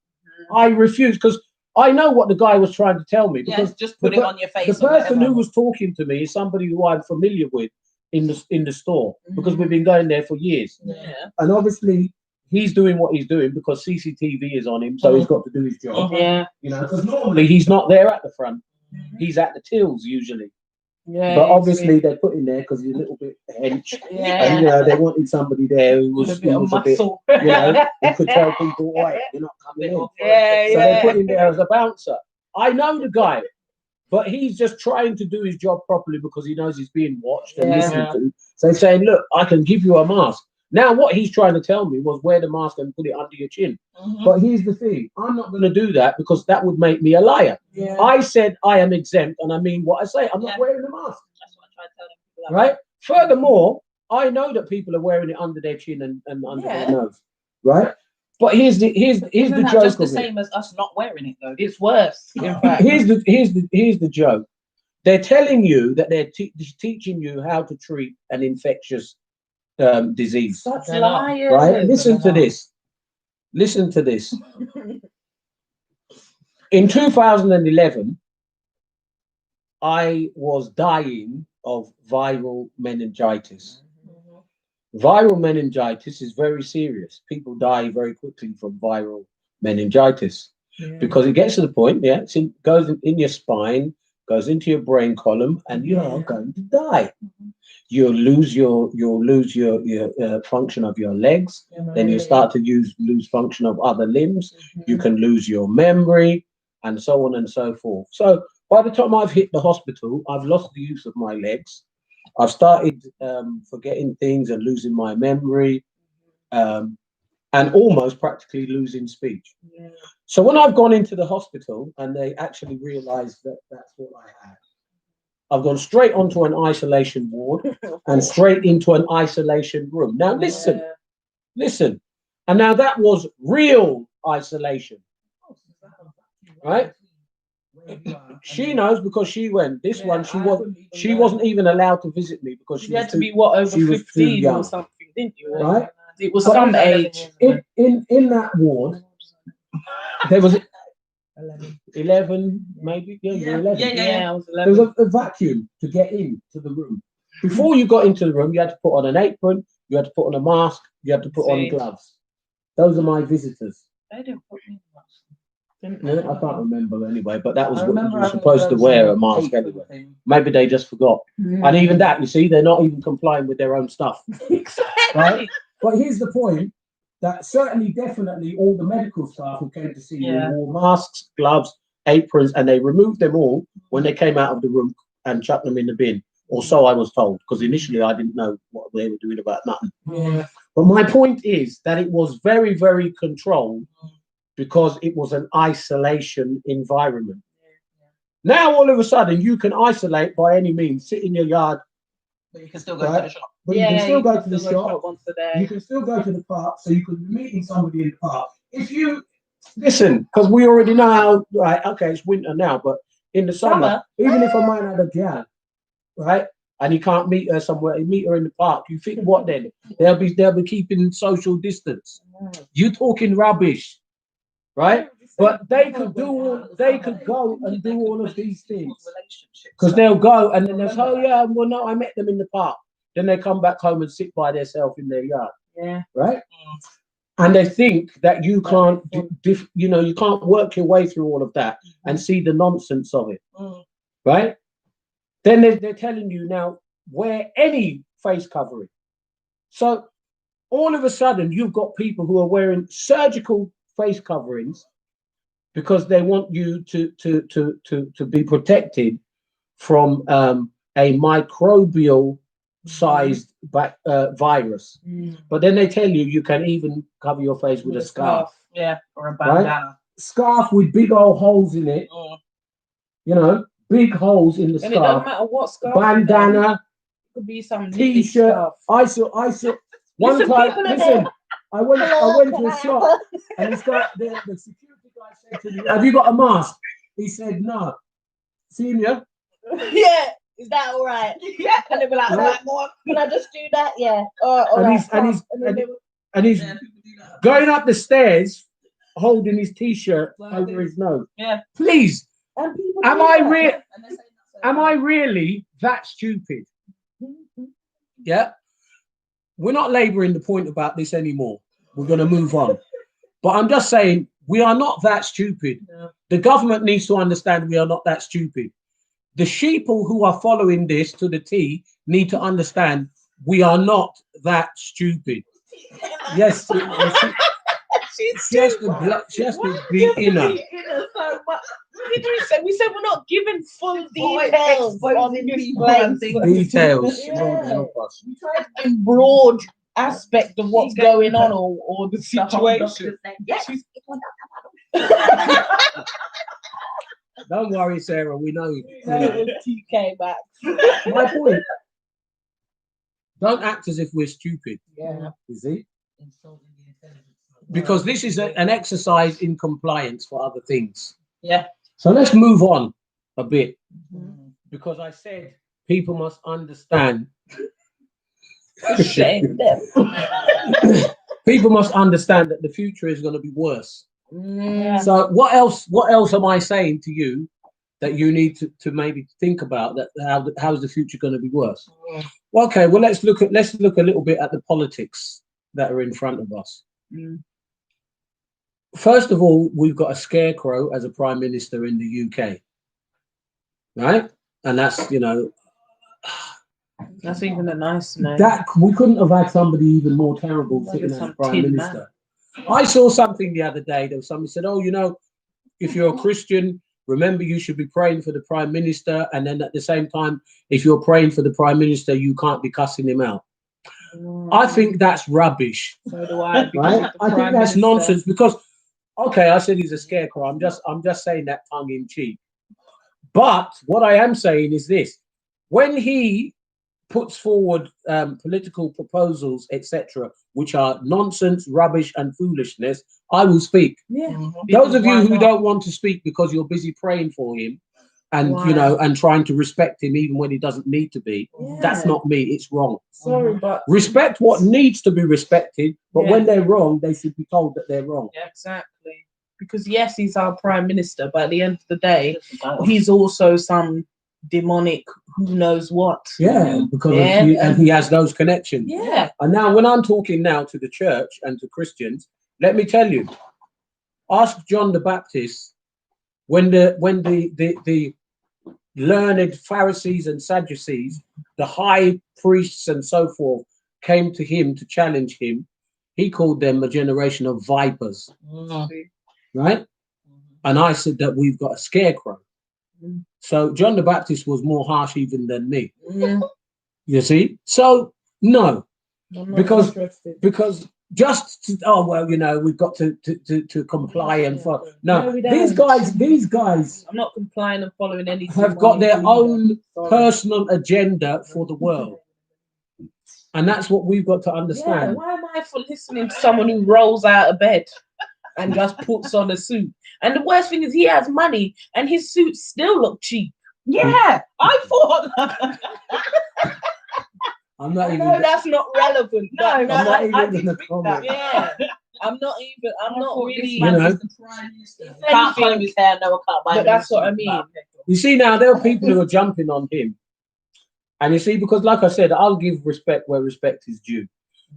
I refuse, because I know what the guy was trying to tell me. Yeah, Because just put it on your face. the or person whatever. who was talking to me is somebody who I'm familiar with, in the store because we've been going there for years. Yeah. And obviously, he's doing what he's doing because CCTV is on him, so he's got to do his job. Yeah. You know, because normally he's not there at the front; he's at the tills usually. Yeah. But obviously, they're put in there because he's a little bit hench, and you know they wanted somebody there who was, a bit of a bit, muscle. you know, who could tell people, "Wait, you're not coming in." Yeah, So they put him there as a bouncer. I know the guy, but he's just trying to do his job properly because he knows he's being watched and listened to. So he's saying, "Look, I can give you a mask." Now, what he's trying to tell me was wear the mask and put it under your chin. But here's the thing: I'm not going to do that because that would make me a liar. Yeah. I said I am exempt, and I mean what I say. I'm not wearing a mask. That's what I try to tell them. Right? Furthermore, I know that people are wearing it under their chin and under their nose. Right? But here's the Isn't that joke just the of it. same as us not wearing it though? It's worse. In fact. Here's the joke. They're telling you that they're teaching you how to treat an infectious disease. Such They're not. liars. Right? Listen to this. Listen to this. In 2011, I was dying of viral meningitis. Viral meningitis is very serious. People die very quickly from viral meningitis because it gets to the point, goes in your spine, goes into your brain column, and you are going to die. You'll lose your function of your legs. Then you start to lose function of other limbs. You can lose your memory, and so on and so forth. So by the time I've hit the hospital, I've lost the use of my legs. I've started forgetting things and losing my memory, and almost practically losing speech. So when I've gone into the hospital and they actually realized that that's what I had, I've gone straight onto an isolation ward and straight into an isolation room. Now listen. And now that was real isolation, right? She knows because she went. This one, she wasn't even allowed to visit me because she You was had to be what, over she was too 15 young. or something, didn't you? Right? It was But some age. In that ward, there was 11, maybe. Yeah, 11. I was There 11. was a vacuum to get into the room. Before you got into the room, you had to put on an apron, you had to put on a mask, you had to put on gloves. Those are my visitors. They didn't put me in I can't remember anyway, but that was what you were supposed to wear a mask anyway. Maybe they just forgot. And even that, you see, they're not even complying with their own stuff. Right? But here's the point, that certainly, definitely, all the medical staff who came to see me wore masks, gloves, aprons, and they removed them all when they came out of the room and chucked them in the bin. Or so I was told, because initially I didn't know what they were doing about nothing. But my point is that it was very, very controlled because it was an isolation environment. Now, all of a sudden, you can isolate by any means, sit in your yard. But you can still go to the shop. But you can still go to the shop. once a day. You can still go to the park, so you could be meeting somebody in the park. If you listen, because we already know how, right? Okay, it's winter now, but in the summer, even if a man had a gal, right, and he can't meet her somewhere, he meet her in the park. You think what then? They'll be keeping social distance. You talking rubbish, right? But they could go and do all of these things because they'll go and then they'll say, "Oh yeah, well no, I met them in the park." Then they come back home and sit by themselves in their yard. Right? And they think that you can't, you can't work your way through all of that and see the nonsense of it. Right? Then they're telling you now, wear any face covering. So all of a sudden, you've got people who are wearing surgical face coverings because they want you to be protected from a microbial sized virus. But then they tell you can even cover your face with a scarf. Or a bandana. Right? Scarf with big old holes in it. Big holes in the scarf. And it doesn't matter what scarf. Bandana. It could be some T-shirt. I saw one time. Listen, I went to a shop and it's got the security guy said to me, "Have you got a mask?" He said, "No." Senior. Yeah. Is that all right? Yeah. Can they be like, right, can I just do that? Yeah. And he's going up the stairs holding his T-shirt over his nose. Yeah. Please. Am I really that stupid? Yeah, we're not labouring the point about this anymore. We're going to move on. But I'm just saying, we are not that stupid. No. The government needs to understand we are not that stupid. The sheeple who are following this to the T need to understand we are not that stupid. Yes, she has to be inner. So much. What did we say? We said we're not giving full Avoid details on exposing this people and place. things. Details. Yeah. Lord help us. We tried to give broad aspect of what's going on or the The whole situation. doctor's saying, yes. Don't worry, Sarah. We know. You So know. it was TK back. My point. Don't act as if we're stupid. Yeah. You see? Insulting the intelligence. Because this is an exercise in compliance for other things. Yeah. So let's move on a bit. Mm. Because I said people must understand. Shame them. People must understand that the future is going to be worse. Yeah. So what else am I saying to you that you need to maybe think about, that how's the future going to be worse? Well, okay, well let's look a little bit at the politics that are in front of us. Mm. First of all, we've got a scarecrow as a prime minister in the UK, right? And that's, you know, That's even a nice name. that we couldn't have had somebody even more terrible Like sitting as some a prime tin minister. I saw something the other day. There was somebody said, "Oh, you know, if you're a Christian, remember you should be praying for the prime minister, and then at the same time, if you're praying for the prime minister, you can't be cussing him out." I think that's rubbish. So do I. because Right? the I think Prime that's Minister- nonsense because, okay, I said he's a scarecrow. I'm just saying that tongue in cheek. But what I am saying is this: when he puts forward political proposals, etc., which are nonsense, rubbish, and foolishness, I will speak. Yeah. Those of you Why who not? don't want to speak because you're busy praying for him, and Why? you know, and trying to respect him even when he doesn't need to be, that's Yeah. not me. It's wrong. Sorry, but Respect what needs to be respected, but Yeah. when they're wrong, they should be told that they're wrong. yeah, exactly. Because yes, he's our prime minister, but at the end of the day, he's also some demonic who knows what. Yeah, because Yeah. and he has those connections. Yeah. And now, when I'm talking now to the church and to Christians, let me tell you, ask John the Baptist when the learned Pharisees and Sadducees, the high priests and so forth, came to him to challenge him. He called them a generation of vipers, right? And I said that we've got a scarecrow. Mm. So John the Baptist was more harsh even than me. Yeah. You see? So no, I'm not Because- interested. because just to, oh well, you know, we've got to comply and follow. No, we these don't. guys I'm not complying and following any. have got their demonic leader. own Sorry. personal agenda for the world, and that's what we've got to Yeah, understand. why am I for listening to someone who rolls out of bed and just puts on a suit? And the worst thing is he has money and his suits still look cheap. Yeah, I thought that. I'm not I even. know that's not relevant. No, but I'm not I even did going to think comment. yeah, I'm not really. You know. Can't comb his hair, no, I can't buy But him that's a what I suit. mean. You see, now there are people who are jumping on him, and you see, because like I said, I'll give respect where respect is due.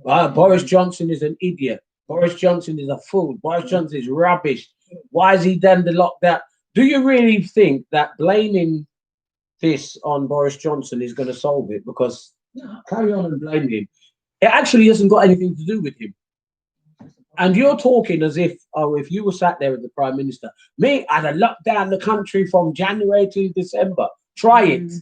Boris Johnson is an idiot. Boris Johnson is a fool. Boris Johnson is rubbish. Why has he done the lockdown? Do you really think that blaming this on Boris Johnson is going to solve it? Because carry on and blame him. It actually hasn't got anything to do with him. And you're talking as if, oh, if you were sat there as the prime minister, me, I'd have locked down the country from January to December. Try it.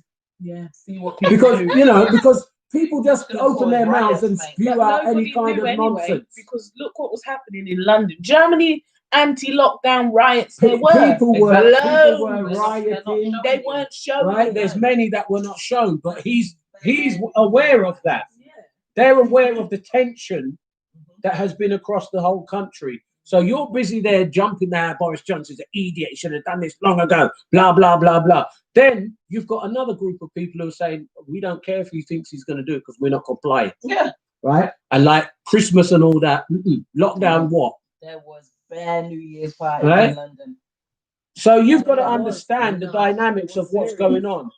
Yeah, see what people Because, do. you know, because people just Gonna open cause their mouths riots, and mate. spew But out any nobody kind knew of anyway, nonsense. because look what was happening in London. Germany anti-lockdown riots. There were People were loads. rioting, They weren't showing. right? There's many that were not shown, but he's aware of that. They're aware of the tension that has been across the whole country. So you're busy there jumping there. Boris Johnson's an idiot. He should have done this long ago. Blah, blah, blah, blah. Then you've got another group of people who are saying, we don't care if he thinks he's going to do it because we're not complying. Yeah. Right? And like Christmas and all that. Lockdown what? There was bare New Year's party Right? in London. So you've got to Yeah, it was. understand the dynamics of what's going on.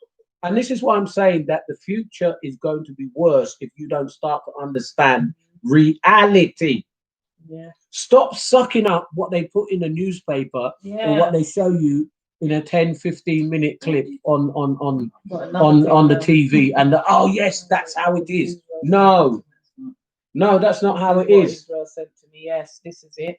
And this is why I'm saying that the future is going to be worse if you don't start to understand reality. Yeah. Stop sucking up what they put in a newspaper or Yeah. what they show you in a 10-15 minute clip on the TV and oh yes, that's how it is. No, that's not how it is. Israel sent to me. Yes, this is it.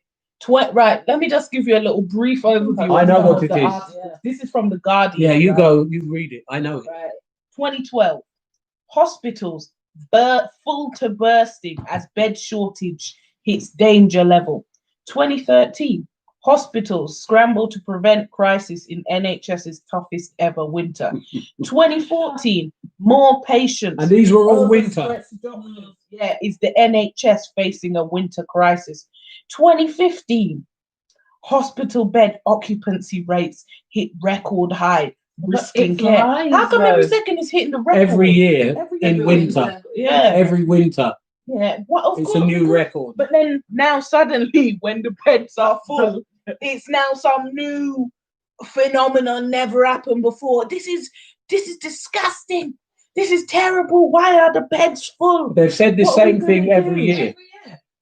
Right, let me just give you a little brief overview. I know of what some it of the is. articles. This is from the Guardian. Yeah, you right? go, you read it. I know it. Right. 2012, hospitals full to bursting as bed shortage hits danger level. 2013, hospitals scramble to prevent crisis in NHS's toughest ever winter. 2014, more patients. And these were all winter. Yeah, is the NHS facing a winter crisis? 2015, hospital bed occupancy rates hit record high, risking care. How come every second is hitting the record? Every year in winter. Yeah. Every winter. Yeah. What? It's a new record. But then now suddenly, when the beds are full, it's now some new phenomenon never happened before. This is disgusting. This is terrible. Why are the beds full? They've said the What are we same gonna thing do? every year.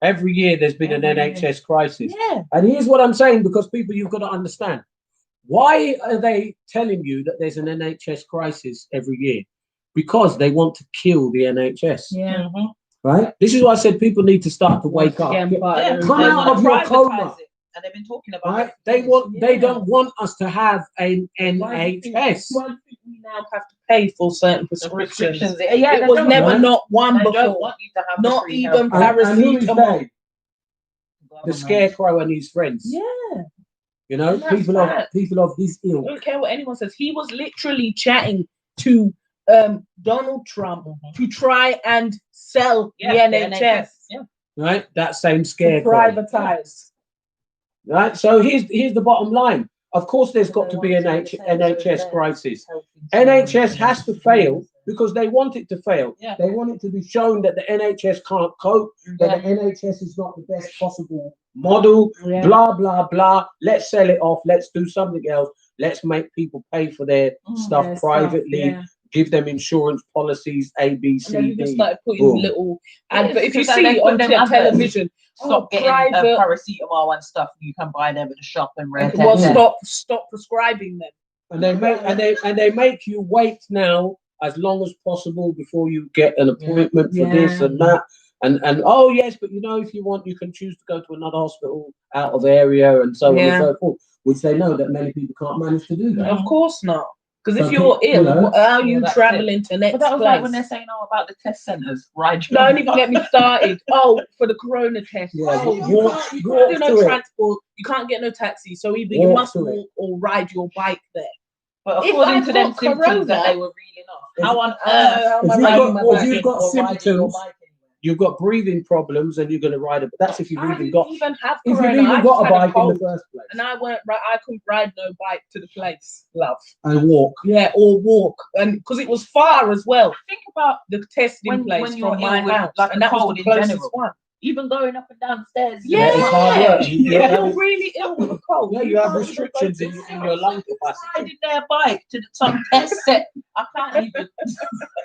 Every year there's been an NHS crisis. Yeah. And here's what I'm saying, because people, you've got to understand. Why are they telling you that there's an NHS crisis every year? Because they want to kill the NHS. Yeah. Right? This is why I said people need to start to wake up. Come out of your coma. And they've been talking about Right? They don't want us to have an NHS. Why do you think we now have to pay for certain prescriptions? Yeah, it was never right? not one They don't before. want you to have Not the free even health. And who is paracetamol. they? The Scarecrow and his friends. Yeah. You know, And that's people of his I ilk. don't care what anyone says. He was literally chatting to Donald Trump to try and sell the NHS. Yeah. Right? That same To Scarecrow. privatize. Right? So here's the bottom line. Of course, there's got to be an NHS crisis. NHS has to fail because they want it to fail. Yeah. They want it to be shown that the NHS can't cope, that the NHS is not the best possible model, Yeah. blah, blah, blah. Let's sell it off. Let's do something else. Let's make people pay for their stuff Their privately, yeah. give them insurance policies, A, B, And then C, he just D. started putting Boom. little But but if you because see they on put them adverts, television, Stop getting private, paracetamol and stuff. You can buy them at the shop and rent well, it. stop prescribing them. And they make you wait now as long as possible before you get an appointment for this Yeah. and that. And oh yes, but you know, if you want, you can choose to go to another hospital out of area and so on and so forth. Which they know that many people can't manage to do that. Of course not. Because So if you're you ill, know, how are you that's traveling to next But that was place? like when they're saying, "Oh, about the test centres, right?" Don't even get me started. Oh, for the corona test. Yeah, Oh, you walk can't do no to it. transport. You can't get no taxi. So either you Walk must to it. walk or ride your bike there. But If according I've to them got symptoms corona- that they were reeling off, If- how on how earth am I If you've riding got, my or if bike? you've got or riding your symptoms, bike anywhere? you've got breathing problems, and you're going to ride it. But that's if you've I even didn't got even have if corona. you've even I got just a had bike in the cold. first place And I couldn't ride no bike to the place, love. and walk. Yeah, or walk, and because it was far as well. Think about The testing When place you're from my ill with, house, like, and a that was cold the in closest general. one. even going up and down stairs. Yeah, it's hard work. If You you're have- really ill with a cold, Yeah, you have can't even restrictions go in to your lung Riding capacity. their bike to some test set. I can't even.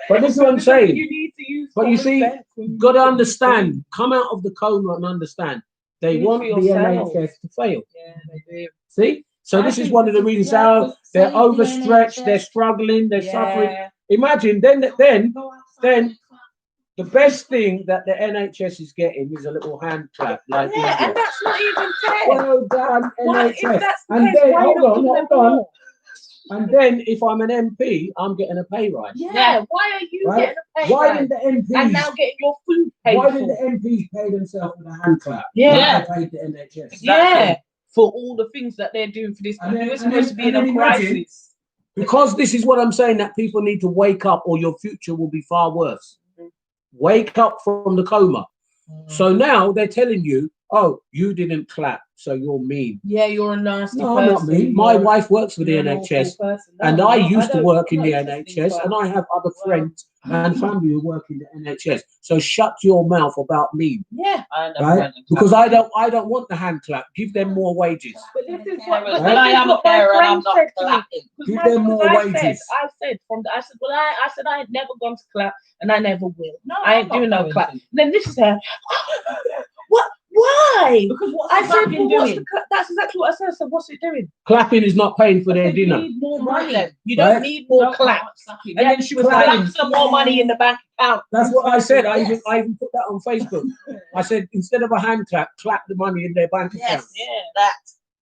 But this is what I'm saying. You need to use. But you common see, sense when you Got to do understand. Come out of the coma and understand. They Think want for the yourself. NHS to fail. things. Yeah, they do. See? So I this is think one of the this is- reasons yeah, how 'cause they're save the overstretched, they're NHS. struggling, they're suffering. Yeah. Imagine then the best thing that the NHS is getting is a little hand clap. Like Yeah, India. and that's not even fair. Well done, Why, if NHS. that's the And case, then why hold not on, give hold them on. more? And then if I'm an MP, I'm getting a pay rise. Yeah. Why are you Right? getting a pay Why rise didn't the and MPs? now getting your food paid Why for? didn't the MPs pay themselves with a hand clap? Yeah. Like they paid the NHS. Yeah, for all the things that they're doing for this And country. then- We're supposed to be in and a then imagine- crisis. Because this is what I'm saying, that people need to wake up or your future will be far worse. Wake up from the coma. So now they're telling you, oh, you didn't clap. so you're mean. Yeah, you're a nasty No, person. I'm not mean. My You're- wife works for the you're an awful NHS, person. No, and I'm I not. used to don't- work in I'm the not interested, NHS, and but- I have other Well. friends and family who work in the NHS. So shut your mouth about me, Yeah. I never right? went and Because clapped. I don't want the hand clap. Give them more wages. But this is Carers, what, but but this I is am a what my carer and friend I'm not said to me. clapping. Because Give my- them more because wages. I said, I said I ain't never gone to clap, and I never will. No, I ain't I'm doing not no going clap. to. Then this is her. What? Why? Because what's I the said, clapping well, what's doing? the clap? That's exactly what I said. I said, what's it doing? Clapping is not paying for I their said, you dinner. need more Right money. then. You don't Right? need more No, clap. not clapping. And Yeah, then she was clapping. like, some more money in the bank account. That's what I said. I Yes. even put that on Facebook. I said instead of a hand clap, clap the money in their bank account, Yes, Yeah. that.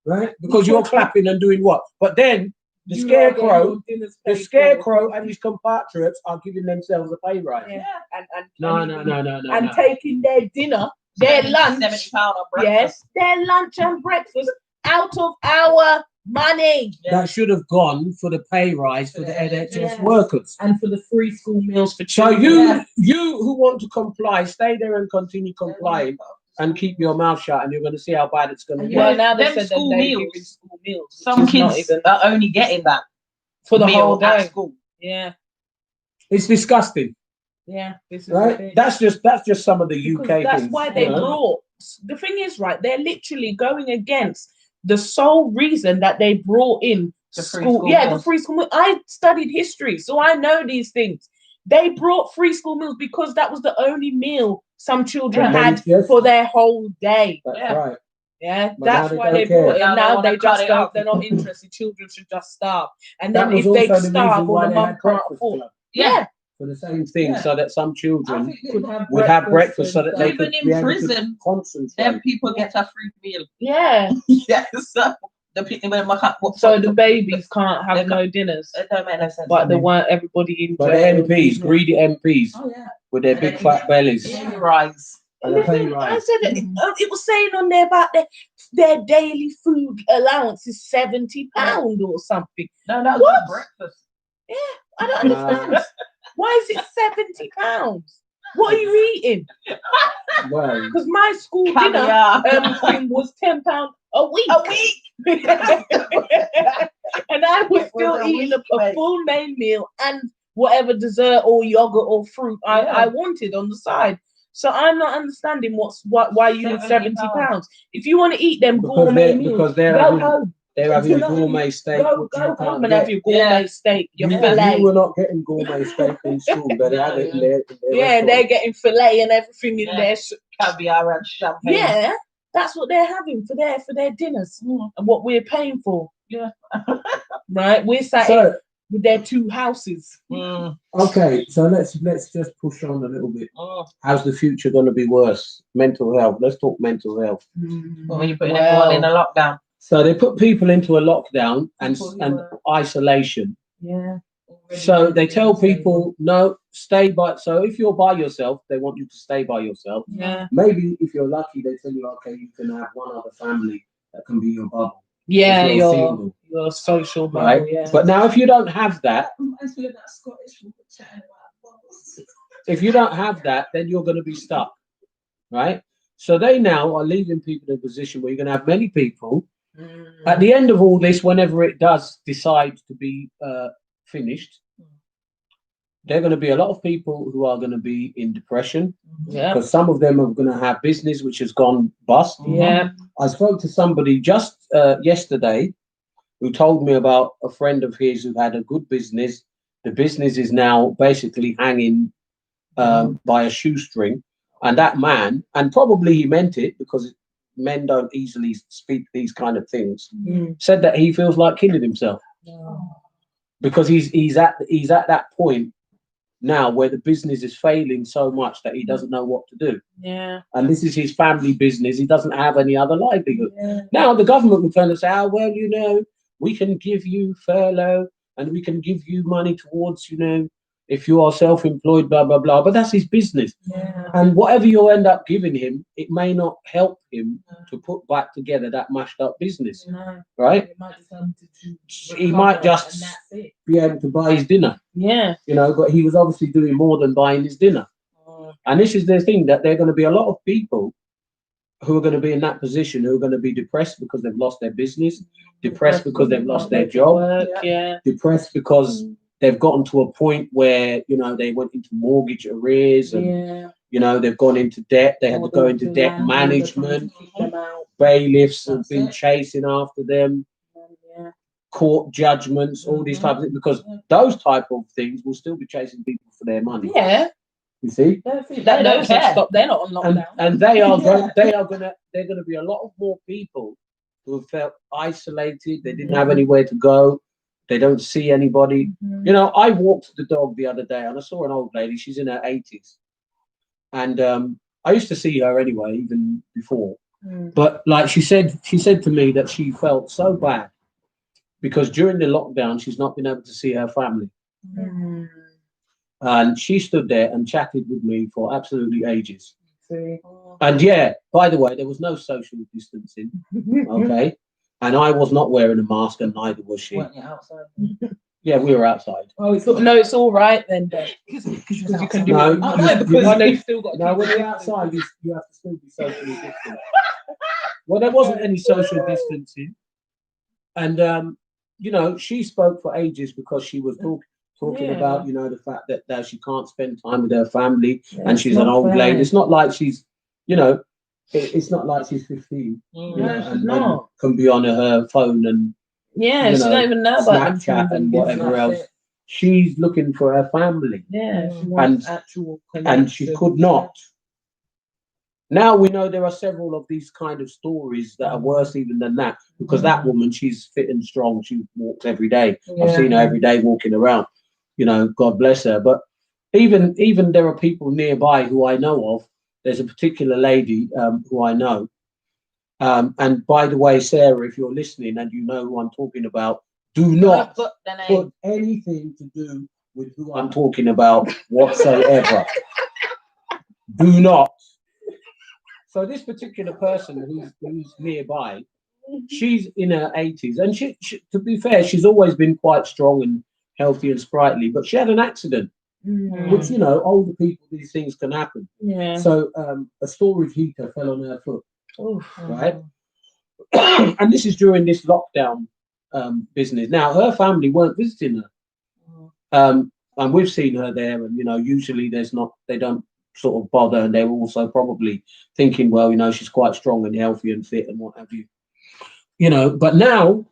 right? Because you're clapping and doing what? But then the You are getting scarecrow, your dinners the paid for. scarecrow and his compatriots are giving themselves a pay rise. Yeah. And No, and no, even- no, no, no, and no. taking their dinner, their lunch, £70 on breakfast. yes, their lunch and breakfast out of our money. That should have gone for the pay rise for the NHS Yes. workers. And for the free school meals for So children. you who want to comply, stay there and continue complying and keep your mouth shut, and you're going to see how bad it's going to And get. you know, Well, now they them said that school they're meals, giving school meals. which Some is not kids even are only getting that for the meal whole at day. school. Yeah, It's disgusting, yeah. This is the right? thing. That's just some of the Because UK that's things. why you they know? brought. The thing is, right? They're literally going against the sole reason that they brought in The free school. school Yeah, the meals. free school meal. I studied history, so I know these things. They brought free school meals because that was the only meal some children Yeah. had Yes. for their whole day. That's Yeah. right. Yeah, But now that's they why don't they care. brought it. Now And they now wanna they cut just it don't. out. They're not interested. Children should just starve. And That then was if they also the starve reason or why the they mum had can't breakfast afford, club yeah, for the same thing, Yeah. so that some I children think could would have breakfast so and that they stuff. could Even in be able to prison, concentrate. them people get a free meal. Yeah. Yes. So the people when So the babies can't have They no dinners, it don't make no sense. but to they me. want everybody in But the jail. MPs, greedy MPs, Oh yeah. with their big fat bellies Pay rise. and a pay Listen, I rise. said it was saying on there about their daily food allowance is £70 or something. No, that was What? breakfast. I don't understand. Why is it £70? What are you eating? Well, Because my school dinner Caviar. thing was £10 a week. A week. And I was It was still a eating week, a mate. full main meal and whatever dessert or yogurt or fruit I Yeah. wanted on the side. So I'm not understanding why you need £70. £70. If you want to eat them because gourmet they're meals, because they're go having home. they're having You know, gourmet steak, Go which you home can't and have get. your gourmet steak, your You fillet. were not getting gourmet steak in school. They have it in their Yeah, restaurant. they're getting fillet and everything in Yeah. there. Caviar and champagne. Yeah, that's what they're having for their dinners and what we're paying for. Yeah. Right, we're sat So in with their two houses. Mm. okay, so let's just push on a little bit. Oh. How's the future going to be worse? Mental health. Let's talk mental health. Well, when you put everyone in a lockdown. So they put people into a lockdown and People who and were- isolation. Yeah. So they tell people no, stay by. So if you're by yourself, they want you to stay by yourself. Yeah. Maybe if you're lucky, they tell you, okay, you can have one other family that can be your bubble. Yeah, If you're single. your social bubble, Right? yeah. But now, if you don't have that, if you don't have that, then you're going to be stuck, right? So they now are leaving people in a position where you're going to have many people. At the end of all this, whenever it does decide to be finished, there are going to be a lot of people who are going to be in depression Yeah. because some of them are going to have business which has gone bust. Yeah. I spoke to somebody just yesterday who told me about a friend of his who had a good business. The business is now basically hanging by a shoestring. And that man, and probably he meant it because men don't easily speak these kind of things, said that he feels like killing himself because he's at that point now where the business is failing so much that he doesn't know what to do. Yeah. And this is his family business. He doesn't have any other livelihood. Yeah. Now the government will turn and say, oh, well, we can give you furlough and we can give you money towards, if you are self-employed, blah, blah, blah. But that's his business. Yeah. And whatever you end up giving him, it may not help him to put back together that mashed up business, No. right? It might just help to He might recover, just and that's it. be able to buy his dinner, Yeah. but he was obviously doing more than buying his dinner. And this is the thing, that there are going to be a lot of people who are going to be in that position, who are going to be depressed because they've lost their business, depressed because they've lost their job, depressed because they've gotten to a point where, you know, they went into mortgage arrears and, you know, they've gone into debt. They had to go into debt management. Bailiffs have been chasing after them. Court judgments, all these types of things, because those type of things will still be chasing people for their money. Yeah. You see? That don't stop. They're not on lockdown. And they're gonna be a lot of more people who have felt isolated. They didn't have anywhere to go. They don't see anybody. You know, I walked the dog the other day and I saw an old lady. She's in her 80s, and I used to see her anyway, even before. But like she said to me that she felt so bad because during the lockdown she's not been able to see her family. And she stood there and chatted with me for absolutely ages. And yeah, by the way, there was no social distancing. Okay. And I was not wearing a mask, and neither was she. Weren't you outside? Yeah, we were outside. Oh, it's all right then. Because you can do No, it. because I know you still got. No, when you're outside, you have to still be socially distant. Well, there wasn't any social distancing, and you know, she spoke for ages because she was talking about, you know, the fact that she can't spend time with her family, and she's an old lady. It's not like she's, you know, it's not like she's 15. You know, and can be on her phone and she don't even know about Snapchat and whatever else. She's looking for her family. Yeah, she wants actual connection. And she could not. Now we know there are several of these kind of stories that are worse even than that, because that woman, she's fit and strong. She walks every day. I've seen her every day walking around. You know, God bless her. But even there are people nearby who I know of. There's a particular lady who I know. And by the way, Sarah, if you're listening and you know who I'm talking about, do not put anything to do with who I'm talking about whatsoever. Do not. So this particular person who's nearby, she's in her 80s, and she, to be fair, she's always been quite strong and healthy and sprightly, but she had an accident, which, you know, older people, these things can happen. So a storage heater fell on her foot. Right. And this is during this lockdown business. Now her family weren't visiting her, and we've seen her there, and you know, usually they don't sort of bother, and they're also probably thinking, well, you know, she's quite strong and healthy and fit and what have you, you know. But now,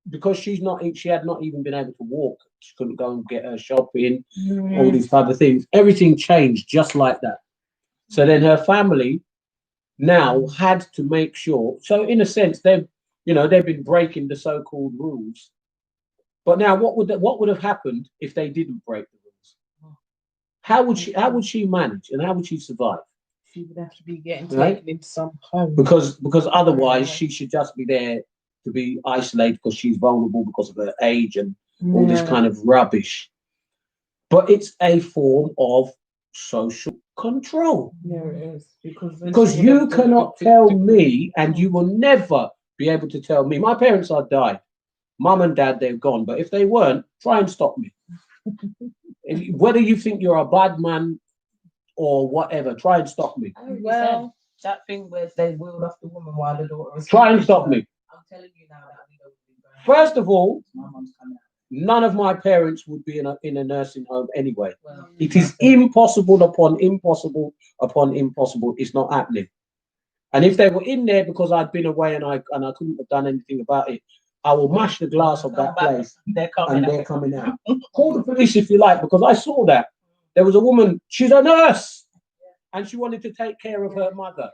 because she had not even been able to walk, she couldn't go and get her shopping, all these type of things, everything changed just like that. So then her family now had to make sure, so in a sense they've been breaking the so-called rules, but now what would have happened if they didn't break the rules? How would she manage, and how would she survive? She would have to be getting taken into some home, because otherwise she should just be there to be isolated because she's vulnerable because of her age and all this kind of rubbish. But it's a form of social control. Yeah, it is. Because you cannot tell me, and you will never be able to tell me. My parents are died. Mum and dad, they've gone. But if they weren't, try and stop me. Whether you think you're a bad man or whatever, try and stop me. Well, that thing where they wheeled off the woman while the daughter was... Try and stop me. I'm telling you now that we don't believe that. First of all, My mum's coming out. none of my parents would be in a nursing home anyway. Well, it is impossible upon impossible upon impossible. It's not happening. And if they were in there because I'd been away and I couldn't have done anything about it, I will mash the glass of that place. They're coming out. Call the police if you like, because I saw that. There was a woman, she's a nurse, and she wanted to take care of her mother.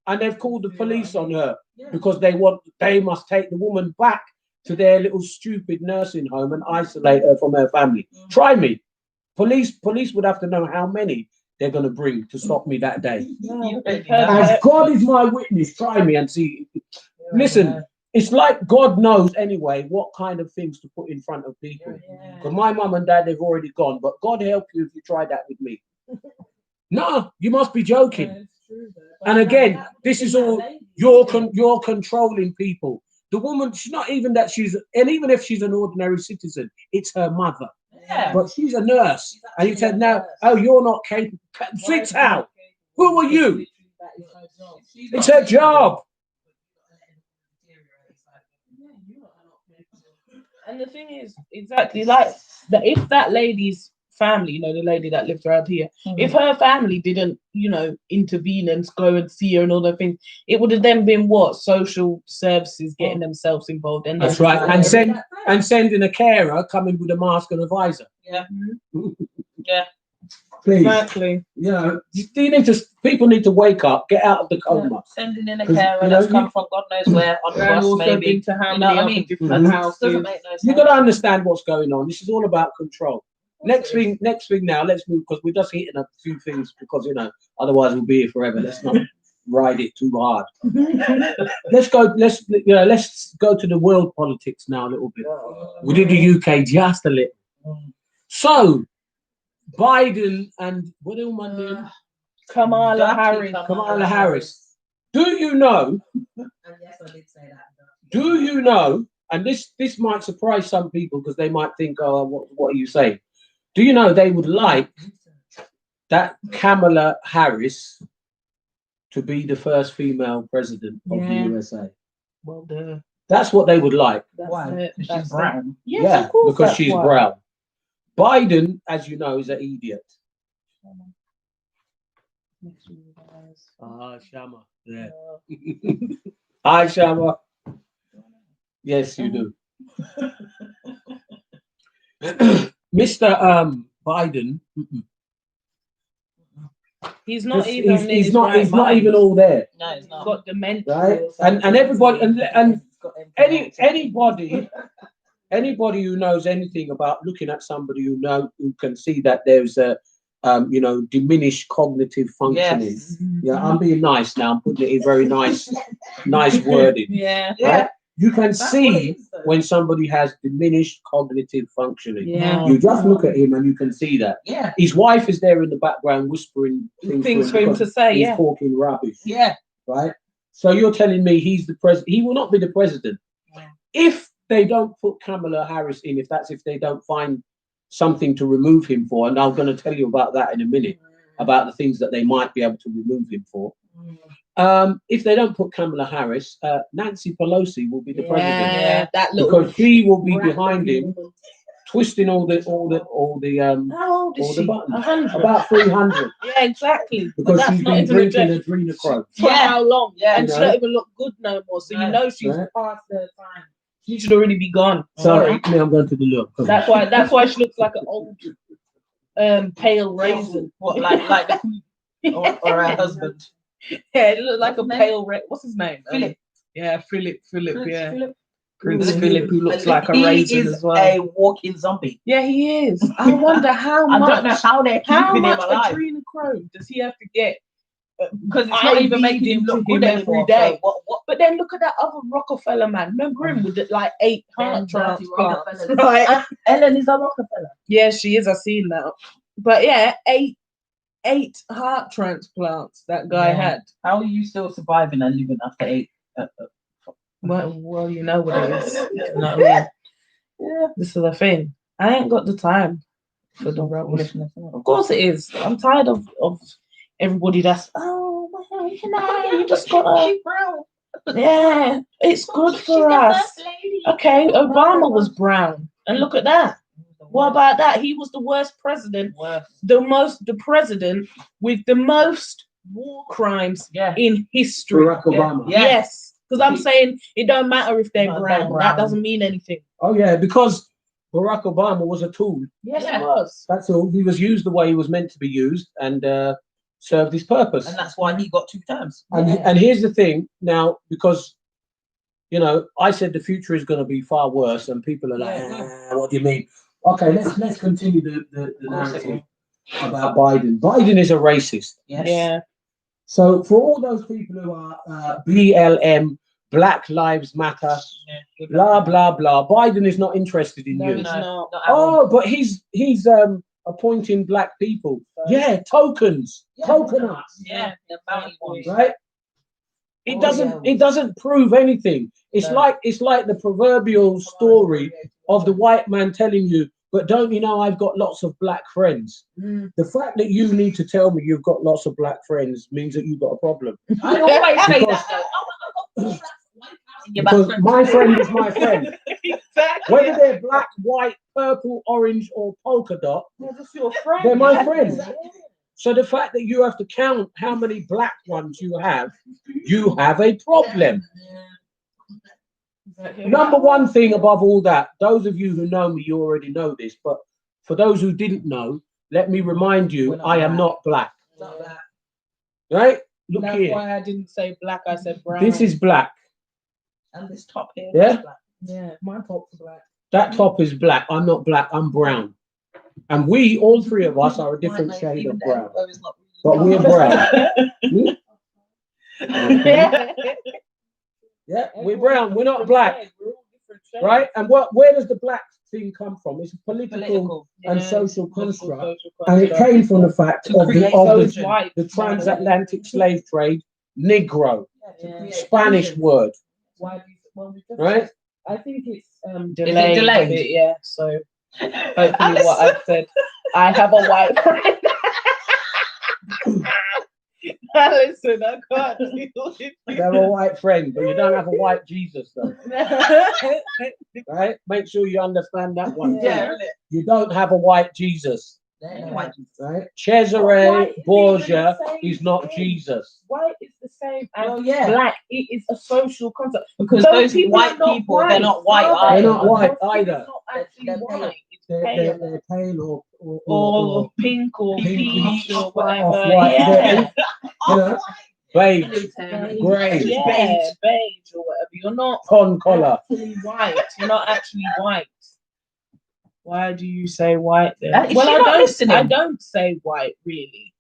And they've called the police on her because they must take the woman back to their little stupid nursing home and isolate her from her family. Try me. Police would have to know how many they're going to bring to stop me that day. As God is my witness, try me and see. Listen, it's like God knows anyway what kind of things to put in front of people. Because my mum and dad, they've already gone. But God help you if you try that with me. No, you must be joking. And again, this is all you're controlling people. The woman, she's not even that and even if she's an ordinary citizen, it's her mother. But she's a nurse. And you said, now, oh, you're not capable. Sit out. Who are you? is her job. It's her job. And the thing is, exactly like that. If that lady's family, you know, the lady that lives around here, if her family didn't, you know, intervene and go and see her and all that things, it would have then been what social services getting themselves involved. And That's right. And sending a carer coming with a mask and a visor. Yeah. Yeah. Please. Exactly. You know, people need to wake up, get out of the coma. Sending in a 'Cause, carer you know, that's come from God knows where on And bus, also maybe. been to how You know many what I other mean? different houses. Doesn't make no sense. You've got to understand what's going on. This is all about control. Next thing now, let's move because we're just hitting a few things because, you know, otherwise we'll be here forever. Let's not ride it too hard. Let's go to the world politics now a little bit. We did the UK just a little. So Biden and what am I doing? Kamala Harris. Kamala Harris. Do you know? And yes, I did say that. Do you know? And this might surprise some people because they might think, "Oh, what are you saying?" Do you know they would like that Kamala Harris to be the first female president of the USA? Well, That's what they would like. Why? Because That's she's brown. Yes, Yeah, of course, because that's she's why. brown. Biden, as you know, is an idiot. Ah, Shama. Yeah. Hi, Shama. Yes, you do. Mr. Biden. He's not He's, even. he's not even all there. No, it's He's not. got dementia. Right? or And something. everybody and anybody who knows anything about looking at somebody who can see that there's a diminished cognitive functioning. Yes. Yeah, I'm being nice now. I'm putting it in very nice wording. Yeah. Right? You can That's what see it is, though. when somebody has diminished cognitive functioning. Yeah. You just look at him and you can see that. Yeah. His wife is there in the background whispering Things for him because to say. he's Yeah. talking rubbish. Yeah. Right? So you're telling me he's the president. He will not be the president. Yeah. If they don't put Kamala Harris in, if they don't find something to remove him for, and I'm going to tell you about that in a minute, about the things that they might be able to remove him for. If they don't put Kamala Harris, Nancy Pelosi will be the president. Yeah, that little. Because she will be rat behind him, woman. twisting all the How old is all the she? buttons. 100. About 300. Yeah, exactly. But Because that's she's not been even a drinking joke. adrenochrome. For Yeah. how long? Yeah. And You she know? don't even look good no more. So you Right. know she's Right. past her time. She should already be gone. Sorry, I'm going to the look. That's why she looks like an old pale raisin. What, like the queen or her husband? Yeah, it looked like What's a his pale what's his name? Philip. Yeah, Philip, yeah. Philip. Prince Ooh. Philip, who looks like a He raisin is as well. a walking zombie. Yeah, he is. I wonder how I much. don't know how they're How keeping him much alive. adrenochrome does he have to get? Because it's not even IV'd making him look into good him every anymore. day. So what? But then look at that other Rockefeller man. Remember him with like 8 heart Them dirty transplants, Rockefellers. right? Ellen is a Rockefeller. Yeah, she is. I've seen that. But yeah, eight heart transplants that guy Yeah. had. How are you still surviving and living after 8? Well, you know what it is. You know what I mean? Yeah, this is the thing. I ain't got the time for the rubbish. Of course it is. I'm tired of everybody that's well, you just gotta. Yeah, it's good for us. Okay, Obama was brown, and look at that. What about that? He was the worst president, the president with the most war crimes Yeah. in history. Barack Obama. Yeah. Yes, because I'm saying it don't matter if they're No, brown. they're That brown. doesn't mean anything. Oh yeah, because Barack Obama was a tool. Yes, Yeah. it was. That's all. He was used the way he was meant to be used and served his purpose. And that's why he got 2 terms. And here's the thing now, because I said the future is going to be far worse, and people are like, "What do you mean?" Okay, let's continue the narrative about Biden. Biden is a racist. Yes. Yeah. So for all those people who are BLM, Black Lives Matter, blah blah blah, Biden is not interested in No, you. it's not. Not at all. Oh, but he's appointing black people. Yeah, tokens, coconuts, Yeah, the bounty ones. right? It Oh, doesn't prove anything. It's No. like the proverbial story of the white man telling you, But don't you know I've got lots of black friends? The fact that you need to tell me you've got lots of black friends means that you've got a problem. I always say Because- that. Though. Because my friend is my friend. Exactly. Whether they're black, white, purple, orange, or polka dot, They're just your friend. they're my friends. So the fact that you have to count how many black ones you have a problem. Number one thing above all that, those of you who know me, you already know this, but for those who didn't know, let me remind you, I am not black. Right? Look That's here. why I didn't say black, I said brown. This is black. And this top here. Yeah? Yeah, my top's black. That top is black. I'm not black. I'm brown. And we, all three of us, are a different shade of brown. But we're brown. Yeah. Yeah, we're brown. We're not black. Right? And where does the black thing come from? It's a political and social construct. And it came from the fact of the transatlantic slave trade, Negro, Spanish word. Right? I think it's delayed. delayed. A bit, yeah, so hopefully what I've said. I have a white friend. Listen, I can't deal with You have a white friend, but you don't have a white Jesus, though. Right? Make sure you understand that one. Yeah. You don't have a white Jesus. White. Right? Cesare Borgia is not Jesus. White is the same as Well, yeah. black. It is a social concept. Because Those those white are not people, white. they're not white No, They're either. not white Those people either. are not actually They're white. It's They're pale. pale Or pink or pinkish, peach or off-white. whatever. Yeah. You know, beige, grey, Yeah, beige or whatever. You're not con collar. actually white. You're not actually white. Why do you say white then? Is she not listening? I don't say white really.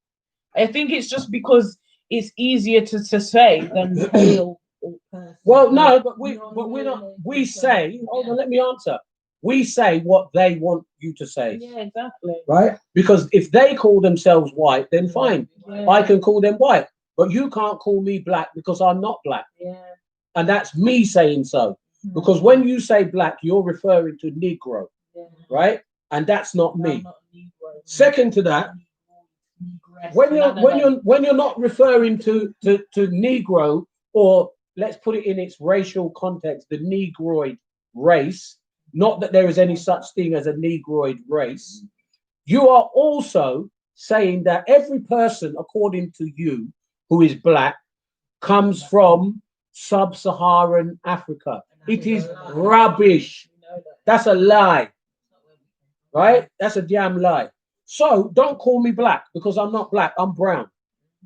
I think it's just because it's easier to say than pale or person. Well, no, but we're not. We say. Hold on, let me answer. We say what they want you to say, Yeah, exactly. right? Because if they call themselves white, then fine. Yeah. I can call them white, but you can't call me black because I'm not black, Yeah. and that's me saying so. Because when you say black, you're referring to Negro, Yeah. right? And that's not I'm me. not a Negro. Second to that, when you're not referring to Negro, or let's put it in its racial context, the Negroid race, not that there is any such thing as a Negroid race, you are also saying that every person, according to you, who is black, comes from sub-Saharan Africa. It is rubbish. That's a lie, right? That's a damn lie. So don't call me black because I'm not black, I'm brown.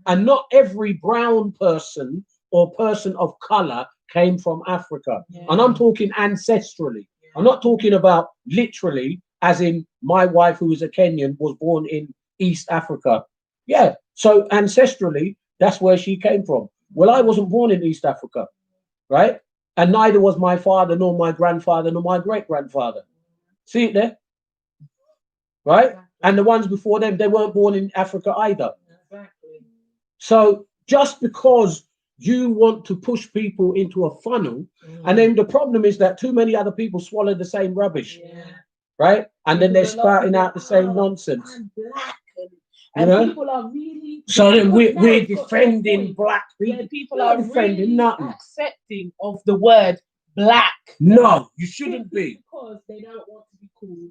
And not every brown person or person of color came from Africa. And I'm talking ancestrally. I'm not talking about literally, as in my wife, who is a Kenyan, was born in East Africa. Yeah, so ancestrally, that's where she came from. Well, I wasn't born in East Africa, right? And neither was my father, nor my grandfather, nor my great-grandfather. See it there? Right? And the ones before them, they weren't born in Africa either. Exactly. So just because you want to push people into a funnel, and then the problem is that too many other people swallow the same rubbish, right? And then they're spouting out the same nonsense. I'm black, You and know? people are really. So then we're Black got defending their black point. people. People We're are not defending really nothing. accepting of the word black. No, you shouldn't be. Because they don't want to be called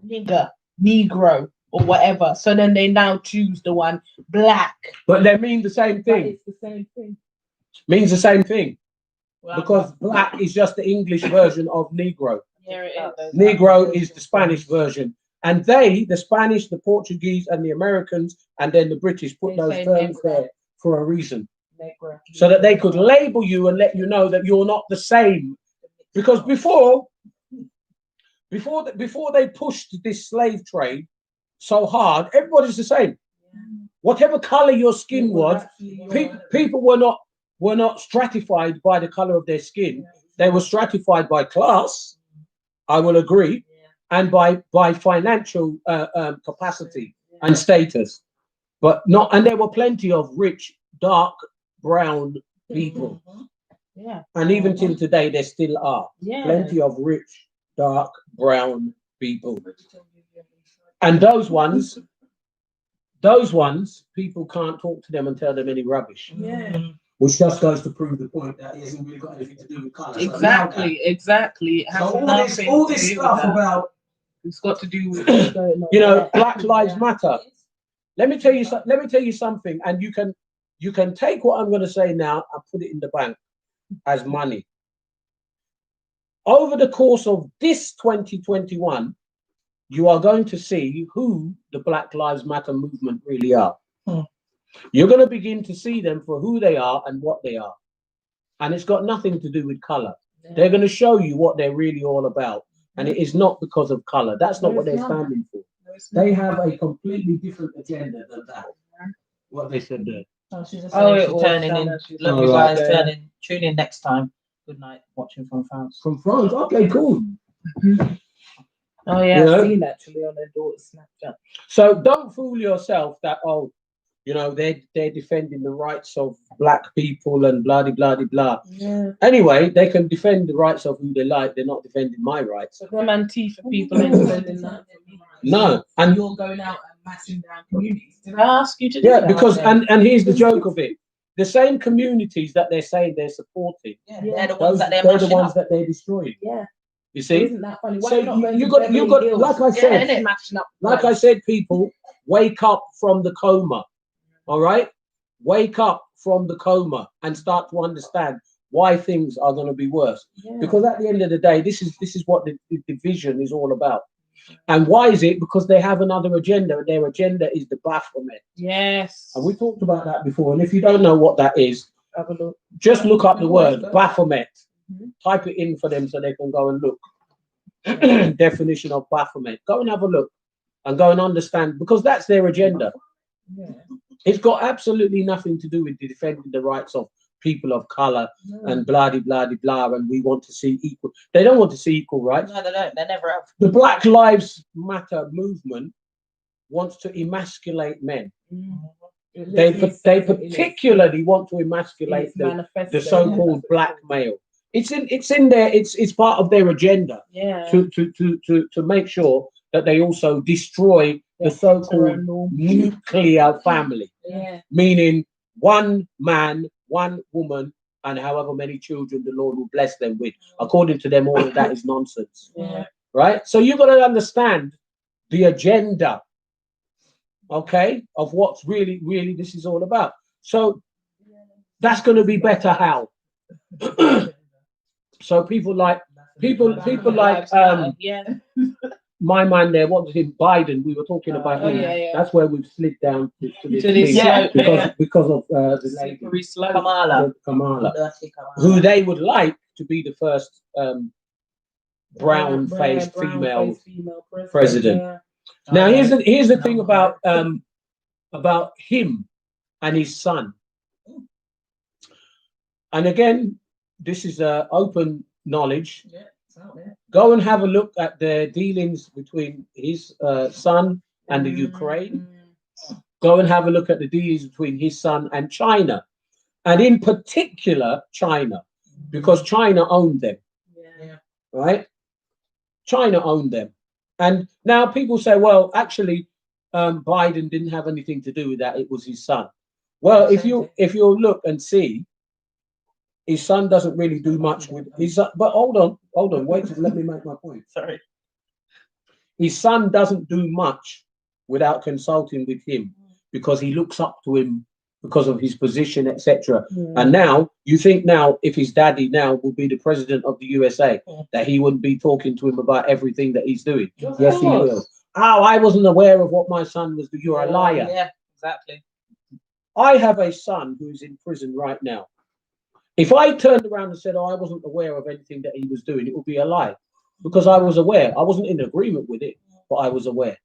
nigger, negro, or whatever. So then they now choose the one black. But they mean the same But thing. it's the same thing. Means the same thing. Well, Because black is just the English version of Negro. here it is. Negro is the Spanish version. And they, the Spanish, the Portuguese, and the Americans, and then the British put They those say terms Negro. there for a reason. Negro. So that they could label you and let you know that you're not the same. Because before they pushed this slave trade so hard, everybody's the same. Whatever color your skin was, people were not stratified by the color of their skin. They were stratified by class, I will agree, and by financial capacity and status. But not, and there were plenty of rich, dark, brown people. Yeah. And even till today, there still are Yeah. plenty of rich, dark, brown people. And those ones, people can't talk to them and tell them any rubbish. Yeah. Which just goes to prove the point that it hasn't really got anything to do with colour. Exactly. It has So nothing all to this do with stuff that. about, It's got to do with what's going on. you know, there. Black Lives Matter. Let me tell you something, and you can take what I'm going to say now and put it in the bank as money. Over the course of this 2021, you are going to see who the Black Lives Matter movement really are. You're going to begin to see them for who they are and what they are. And it's got nothing to do with color. They're going to show you what they're really all about. And it is not because of color. That's not what they're standing for. They have a completely different agenda than that. What they said there. Oh, she's just Oh, it she's was turning done in. as she's Love done. you Alright. guys. Tune in next time. Good night. Watching from France. From France. Okay, cool. Oh yeah, You know? I've seen actually on their daughter's Snapchat. So don't fool yourself that, oh, you know, they're defending the rights of black people and blah, blah, blah, blah. Yeah. Anyway, they can defend the rights of who they like. They're not defending my rights. So them Antifa people ain't defending that. No. And You're going out and massing down communities. Did I ask you to do yeah, that? because and here's the joke of it. The same communities that they're saying they're supporting, Yeah, Yeah. they're the ones that they're they're the mashing ones up. that they're destroying. Yeah. You So see? isn't that funny? Why So not going you to got Beverly Hills? like I said, Yeah, smashing up. like I said, people, wake up from the coma. All right? Wake up from the coma and start to understand why things are going to be worse. Yeah. Because at the end of the day, this is what the division is all about. And why is it? Because they have another agenda, and their agenda is the Baphomet. Yes. And we talked about that before. And if you don't know what that is, Have a look. just look up the word Baphomet. Mhm. Type it in for them so they can go and look. Definition of Baphomet. Go and have a look and go and understand, because that's their agenda. Yeah. It's got absolutely nothing to do with defending the rights of people of color and blah, blah, blah, blah. And we want to see equal. They don't want to see equal rights. No, they don't. They never have. The Black Lives Matter movement wants to emasculate men. They particularly want to emasculate the so-called black male. It's in there. It's part of their agenda Yeah. to make sure that they also destroy the so-called nuclear family, Yeah. meaning one man, one woman, and however many children the Lord will bless them with. According to them, all of that is nonsense, Yeah. right? So you've got to understand the agenda, okay, of what's really this is all about. So that's going to be better how. So people like yeah. my man there, what was him, Biden, we were talking about him. yeah. That's where we've slid down to this To this thing, slope, because of the lady, slippery slope. Kamala. Kamala, Dirty Kamala. who they would like to be the first brown-faced female president. Yeah. Now here's the thing about him and his son. And again, this is open knowledge. Yeah, it's out there. Go and have a look at the dealings between his son and the Ukraine. Go and have a look at the dealings between his son and China, and in particular China, because China owned them, Yeah. right? China owned them. And now people say, well, actually, Biden didn't have anything to do with that. It was his son. Well, if you look and see, his son doesn't really do much with his son. But hold on, wait, let me make my point. Sorry. His son doesn't do much without consulting with him, because he looks up to him because of his position, etc. And now you think now, if his daddy now will be the president of the USA, that he wouldn't be talking to him about everything that he's doing. Yes, he will. Oh, I wasn't aware of what my son was doing. You're a liar. Yeah, exactly. I have a son who's in prison right now. If I turned around and said, oh, I wasn't aware of anything that he was doing, it would be a lie, because I was aware. I wasn't in agreement with it, but I was aware.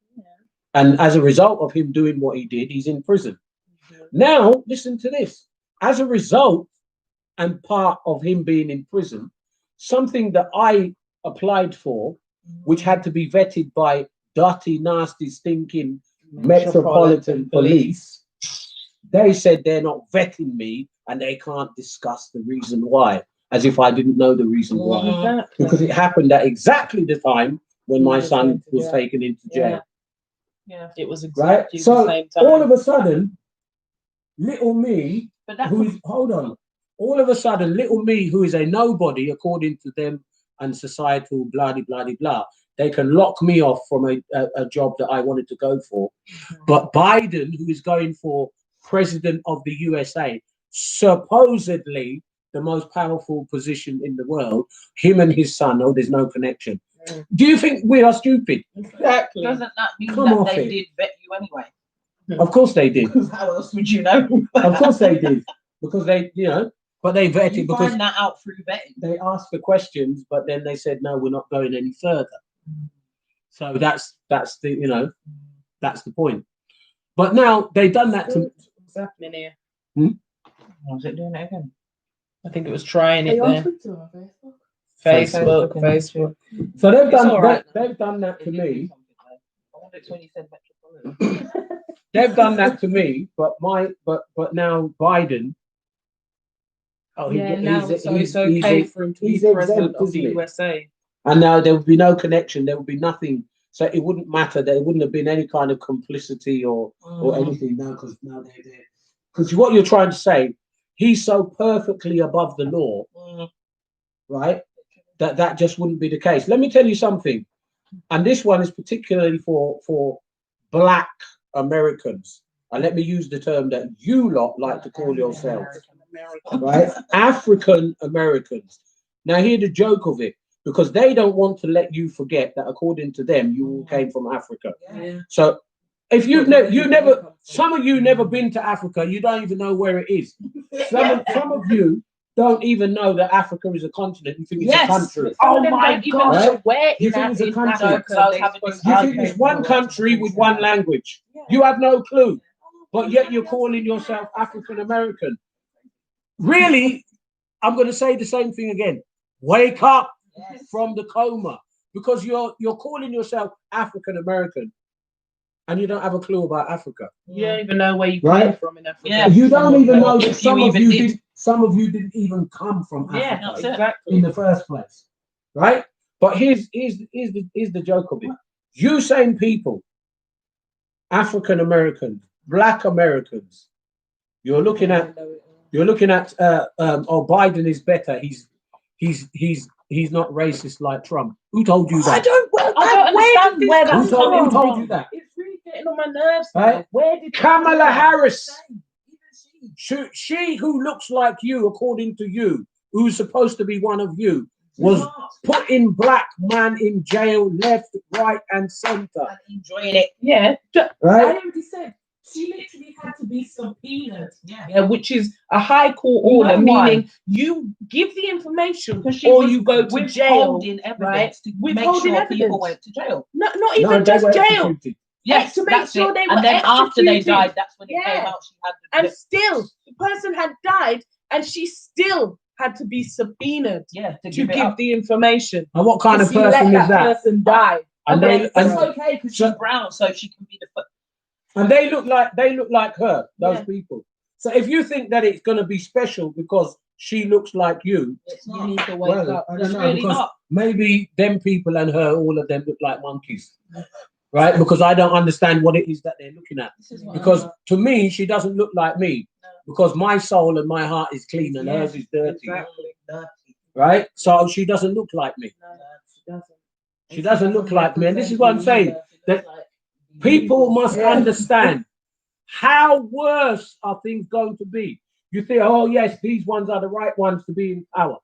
And as a result of him doing what he did, he's in prison. Now, listen to this. As a result and part of him being in prison, something that I applied for, which had to be vetted by dirty, nasty, stinking Metropolitan Police, they said they're not vetting me and they can't discuss the reason why, as if I didn't know the reason why. Exactly. Because it happened at exactly the time when my son was taken into jail. Yeah. It was right? exactly the So same time. all of a sudden, little me, But that hold on, all of a sudden, little me, who is a nobody according to them and societal blah blah blah blah, they can lock me off from a job that I wanted to go for. But Biden, who is going for president of the USA, supposedly the most powerful position in the world, him and his son, oh, there's no connection. Do you think we are stupid? Exactly. doesn't that mean Come that off they it. did vet you anyway? Of course they did. Because how else would you know? Of course they did. Because they, but they vetted You because find that out through vetting. they asked for questions, but then they said, no, we're not going any further. So that's the, that's the point. But now they've done that to What's happening here? Was it doing it again? I think it was trying it Are you there. on Twitter or Facebook. Facebook? so they've It's done all right. they've done that to me. I wonder it's when you said metropolitan. They've done that to me, but now Biden. Oh, It's okay for him to be he's president exempt, of the isn't he? USA. And now there would be no connection. There would be nothing. So it wouldn't matter. There wouldn't have been any kind of complicity or anything. No, because now they're there. Because what you're trying to say, he's so perfectly above the law, right? That just wouldn't be the case. Let me tell you something, and this one is particularly for Black Americans. And let me use the term that you lot like to call yourselves, right? African Americans. Now, hear the joke of it, because they don't want to let you forget that according to them, you all came from Africa. Yeah. So if some of you never been to Africa, you don't even know where it is. Some of you don't even know that Africa is a continent. You think it's a country. Oh my God! Right? Where You in think it's a country. Africa? You think it's one country with one language. You have no clue, but yet you're calling yourself African American. Really, I'm going to say the same thing again. Wake up from the coma, because you're calling yourself African American, and you don't have a clue about Africa. You don't even know where you Right? came from in Africa. Yeah. You don't even know that If you some of you didn't even come from Yeah, Africa that's it. Exactly. in the first place, right? But here's the joke of it. You same people, African Americans, Black Americans, you're looking at Biden is better. He's not racist like Trump. Who told you that? I don't understand where that's Who coming told from. you that? It's really getting on my nerves. Right? Now. Where did Kamala Harris. She who looks like you, according to you, who's supposed to be one of you, was putting black man in jail left, right, and center. Enjoying it. Yeah. Right? I already said she literally had to be subpoenaed. Yeah, which is a high court order, meaning you give the information or you go to jail. Withholding evidence right? to Withholding make sure people evidence. went to jail. Not even just were jail. executed. Yes, to make that's sure it. they were And then after they executed. died, that's when it Yeah. came out. She had And still, the person had died, and she still had to be subpoenaed to to give give the information. And what kind of She let person is that? person die. And It's they okay because she's brown, so she can be the. and they look like her, those people. So if you think that it's going to be special because she looks like you, You need to wake up. I It's don't know, really because not. maybe them people and her, all of them look like monkeys, right? Because I don't understand what it is that they're looking at. Because to me, she doesn't look like me, because my soul and my heart is clean and hers is dirty, right? So she doesn't look like me. She doesn't. She doesn't look like me, and this is what I'm saying. That people must understand how worse are things going to be. You think, oh yes, these ones are the right ones to be in power.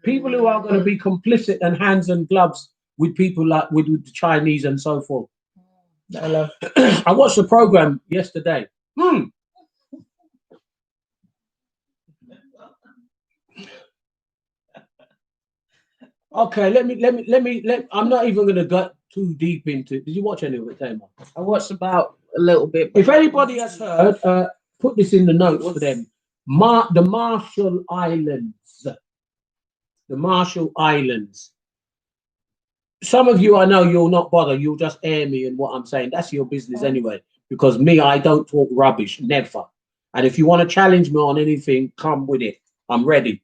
People who are going to be complicit and hands and gloves with people like with the Chinese and so forth. I watched the program yesterday. Okay, let me. I'm not even going to go too deep into it. Did you watch any of it, Tamar? I watched about a little bit. If anybody has heard, put this in the notes for them. The Marshall Islands. The Marshall Islands. Some of you, I know you'll not bother. You'll just air me and what I'm saying. That's your business anyway. Because me, I don't talk rubbish. Never. And if you want to challenge me on anything, come with it. I'm ready.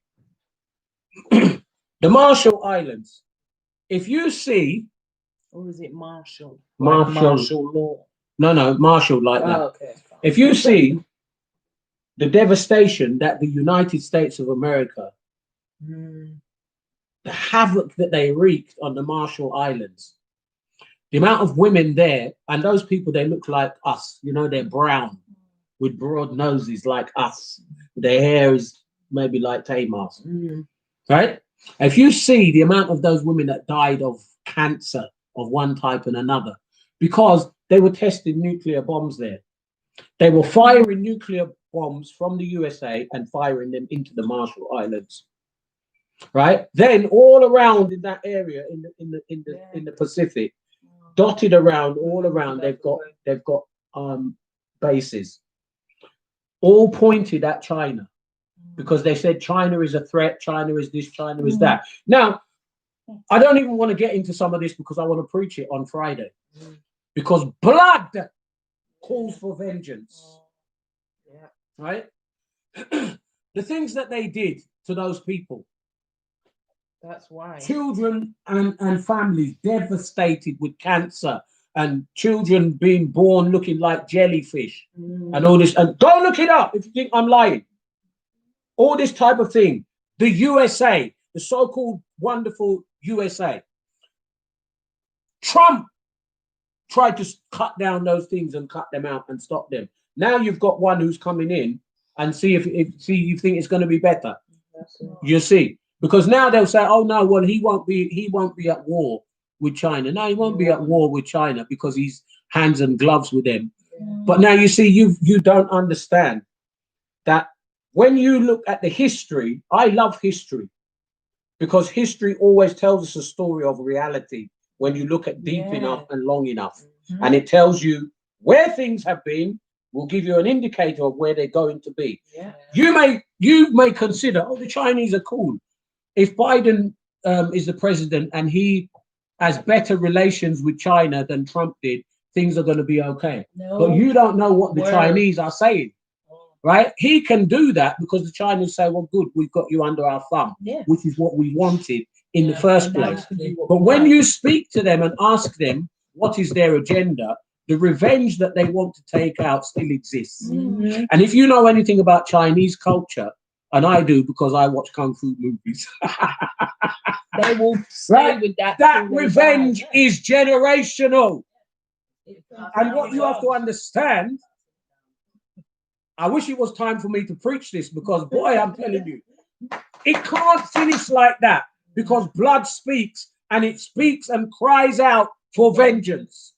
The Marshall Islands. If you see... Or is it Marshall? Marshall law. No, marshaled like that. Oh, okay. If you see the devastation that the United States of America, Mm. the havoc that they wreaked on the Marshall Islands, the amount of women there, and those people, they look like us. You know, they're brown with broad noses like us. Their hair is maybe like Tamar's, Mm. right? If you see the amount of those women that died of cancer of one type and another, because they were testing nuclear bombs there. They were firing nuclear bombs from the USA and firing them into the Marshall Islands. Right? Then all around in that area in the Pacific, dotted around all around, they've got bases, all pointed at China, because they said China is a threat, China is this, China is that. Now, I don't even want to get into some of this because I want to preach it on Friday. Because blood calls for vengeance. Yeah. Right? The things that they did to those people, That's why. children and families devastated with cancer, and children being born looking like jellyfish, and all this. And go look it up if you think I'm lying. All this type of thing. The USA, the so-called wonderful USA. Trump tried to cut down those things and cut them out and stop them. Now you've got one who's coming in and see if you think it's going to be better. You see, because now they'll say, oh no, well he won't be at war with China. No, he won't be at war with China because he's hands and gloves with them. But now you see, you don't understand that when you look at the history. I love history because history always tells us a story of reality when you look at deep enough and long enough. And it tells you where things have been, will give you an indicator of where they're going to be. You may consider, oh, the Chinese are cool. If Biden is the president and he has better relations with China than Trump did, things are going to be okay. But you don't know what the Chinese are saying, right? He can do that because the Chinese say, well, good, we've got you under our thumb, which is what we wanted in the first place. But when you speak to them and ask them what is their agenda, the revenge that they want to take out still exists. And if you know anything about Chinese culture, and I do because I watch Kung Fu movies, they will stay with that. That revenge is generational. And what you have to understand, I wish it was time for me to preach this because, boy, I'm telling you, it can't finish like that because blood speaks and it speaks and cries out for vengeance.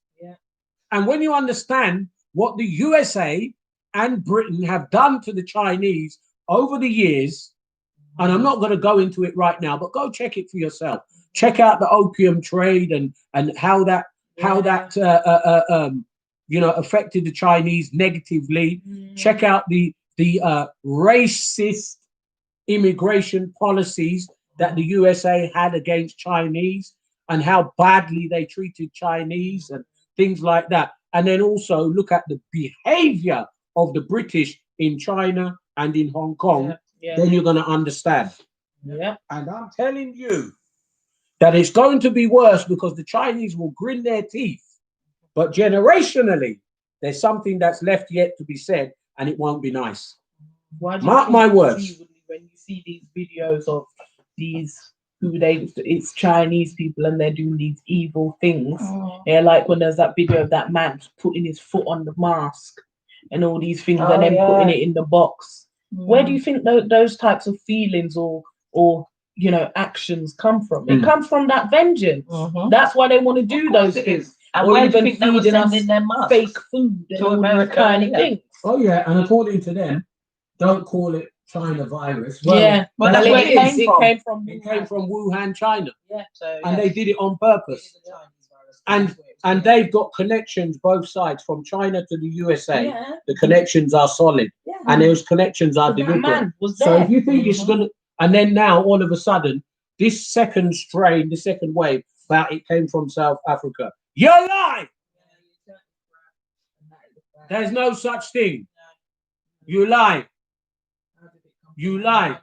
And when you understand what the USA and Britain have done to the Chinese over the years, and I'm not going to go into it right now, but go check it for yourself. Check out the opium trade and how that affected the Chinese negatively. Check out the racist immigration policies that the USA had against Chinese and how badly they treated Chinese and things like that. And then also look at the behavior of the British in China and in Hong Kong. Then you're going to understand. And I'm telling you that it's going to be worse because the Chinese will grin their teeth. But generationally, there's something that's left yet to be said, and it won't be nice. Mark my words. When you see these videos of these it's Chinese people and they're doing these evil things. Yeah, like when there's that video of that man putting his foot on the mask and all these things and then putting it in the box. Where do you think those types of feelings or actions come from? It comes from that vengeance. That's why they want to do those things. And or where even do you think they were feeding us sending their masks? fake food and To all America, these kind of yeah. things. Oh yeah, and according to them, don't call it China virus. Well, but that's where it came from. It came from Wuhan, China, So, and they did it on purpose. And they've got connections both sides, from China to the USA. The connections are solid, and those connections are deliberate. Man was So there. if you think it's gonna, and then now all of a sudden, this second strain, the second wave, that it came from South Africa, you're lying. There's no such thing. You lie. You lie.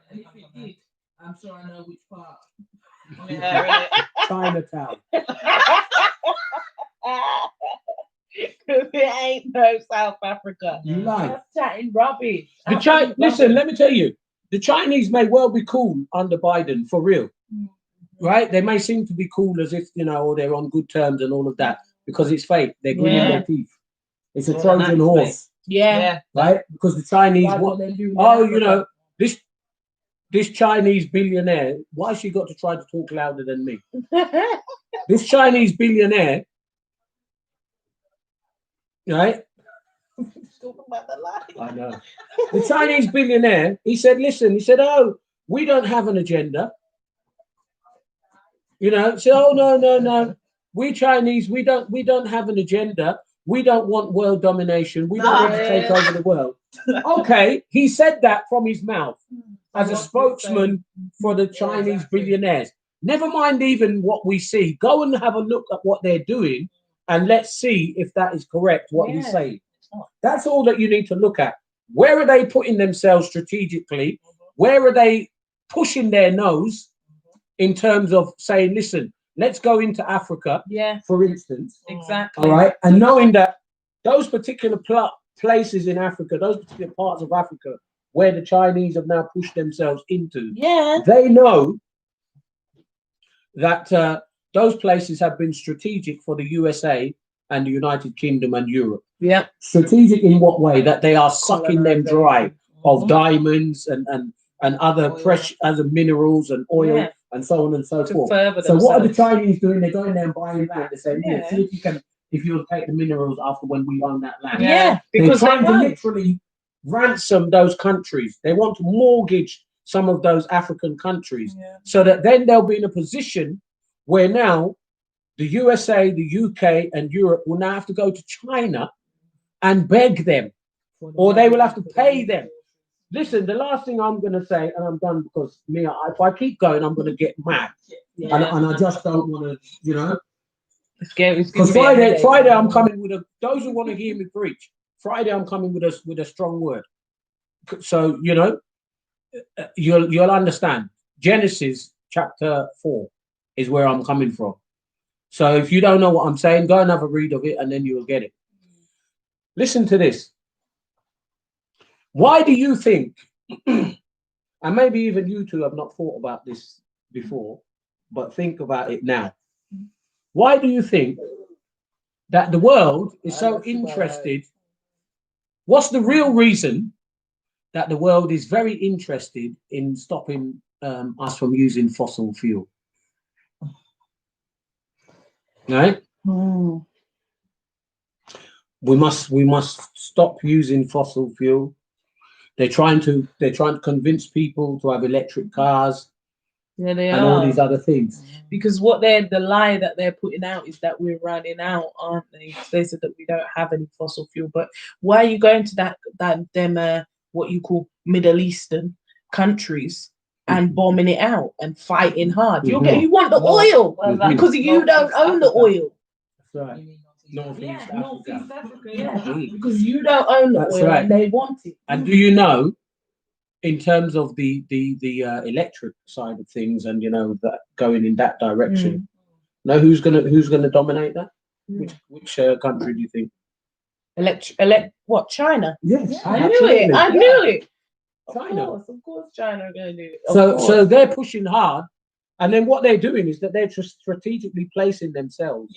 I'm sure I know which part. Chinatown. It ain't no South Africa. You lie. That's chatting rubbish. The Absolute Listen, rubbish. let me tell you, the Chinese may well be cool under Biden for real, right? They may seem to be cool as if or they're on good terms and all of that because it's fake. They're gritting their teeth. It's a Well, Trojan that's horse, Yeah. right? Because the Chinese, Like what they're doing in oh, Africa. this Chinese billionaire. Why she got to try to talk louder than me? This Chinese billionaire, right? Talking about the lie. I know. The Chinese billionaire, he said, listen, he said, oh, we don't have an agenda. So, oh, no. We Chinese, we don't have an agenda. We don't want world domination. We don't want to take over the world. Okay, he said that from his mouth as a spokesman for the Chinese billionaires. Never mind even what we see. Go and have a look at what they're doing and let's see if that is correct, what he's saying. That's all that you need to look at. Where are they putting themselves strategically? Where are they pushing their nose in terms of saying, listen, let's go into Africa, for instance. Exactly. All right. And knowing that those particular places in Africa, those particular parts of Africa where the Chinese have now pushed themselves into, they know that those places have been strategic for the USA and the United Kingdom and Europe. Yeah. Strategic in what way? That they are sucking them dry of diamonds and other precious other minerals and oil and so on and so forth. So what are the Chinese doing? They're going there and buying land. They're saying, see if you'll take the minerals after when we own that land. Yeah, because they're trying to literally ransom those countries. They want to mortgage some of those African countries so that then they'll be in a position where now the USA, the UK, and Europe will now have to go to China and beg them, or they will have to pay them. Listen, the last thing I'm going to say, and I'm done because if I keep going, I'm going to get mad, and I just don't want to, Because Friday, I'm coming with those who want to hear me preach. Friday, I'm coming with a strong word. So you'll understand. Genesis chapter 4 is where I'm coming from. So if you don't know what I'm saying, go and have a read of it, and then you will get it. Listen to this. Why do you think, and maybe even you two have not thought about this before, but think about it now. Why do you think that the world is so interested? What's the real reason that the world is very interested in stopping us from using fossil fuel? Right? We must stop using fossil fuel. They're trying to convince people to have electric cars. Yeah, they and are. all these other things. Because the lie that they're putting out is that we're running out, aren't they? They said that we don't have any fossil fuel. But why are you going to them what you call Middle Eastern countries and bombing it out and fighting hard? You want the oil because you don't own the oil. That's right. Northeast Africa. Because you don't own the oil and they want it. And do you know, in terms of the electric side of things, and that going in that direction, know who's gonna dominate that? Which country do you think? What, China? Yes, I knew it. China. Of course, China are going to do it. So they're pushing hard, and then what they're doing is that they're just strategically placing themselves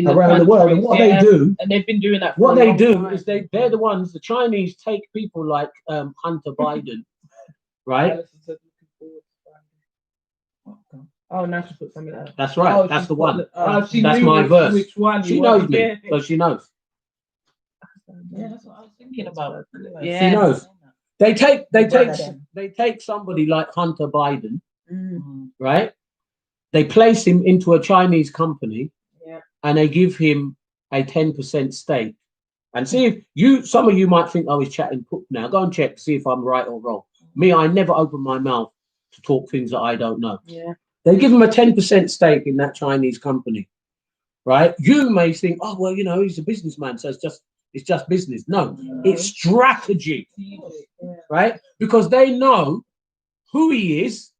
around the world. And what they do, and they've been doing that. What they do is they're the ones. The Chinese take people like Hunter Biden, right? Oh, now she put something else. That's right. Oh, that's the one. That's my verse. Which one? She knows me, so she knows. Yeah, that's what I was thinking about. Yeah. She knows. They take somebody like Hunter Biden, right? They place him into a Chinese company, and they give him a 10% stake. And see if some of you might think, oh, he's chatting poop now. Go and check, see if I'm right or wrong. Me, I never open my mouth to talk things that I don't know. Yeah. They give him a 10% stake in that Chinese company, right? You may think, oh, well, he's a businessman, so it's just business. No, it's strategy, right? Because they know who he is,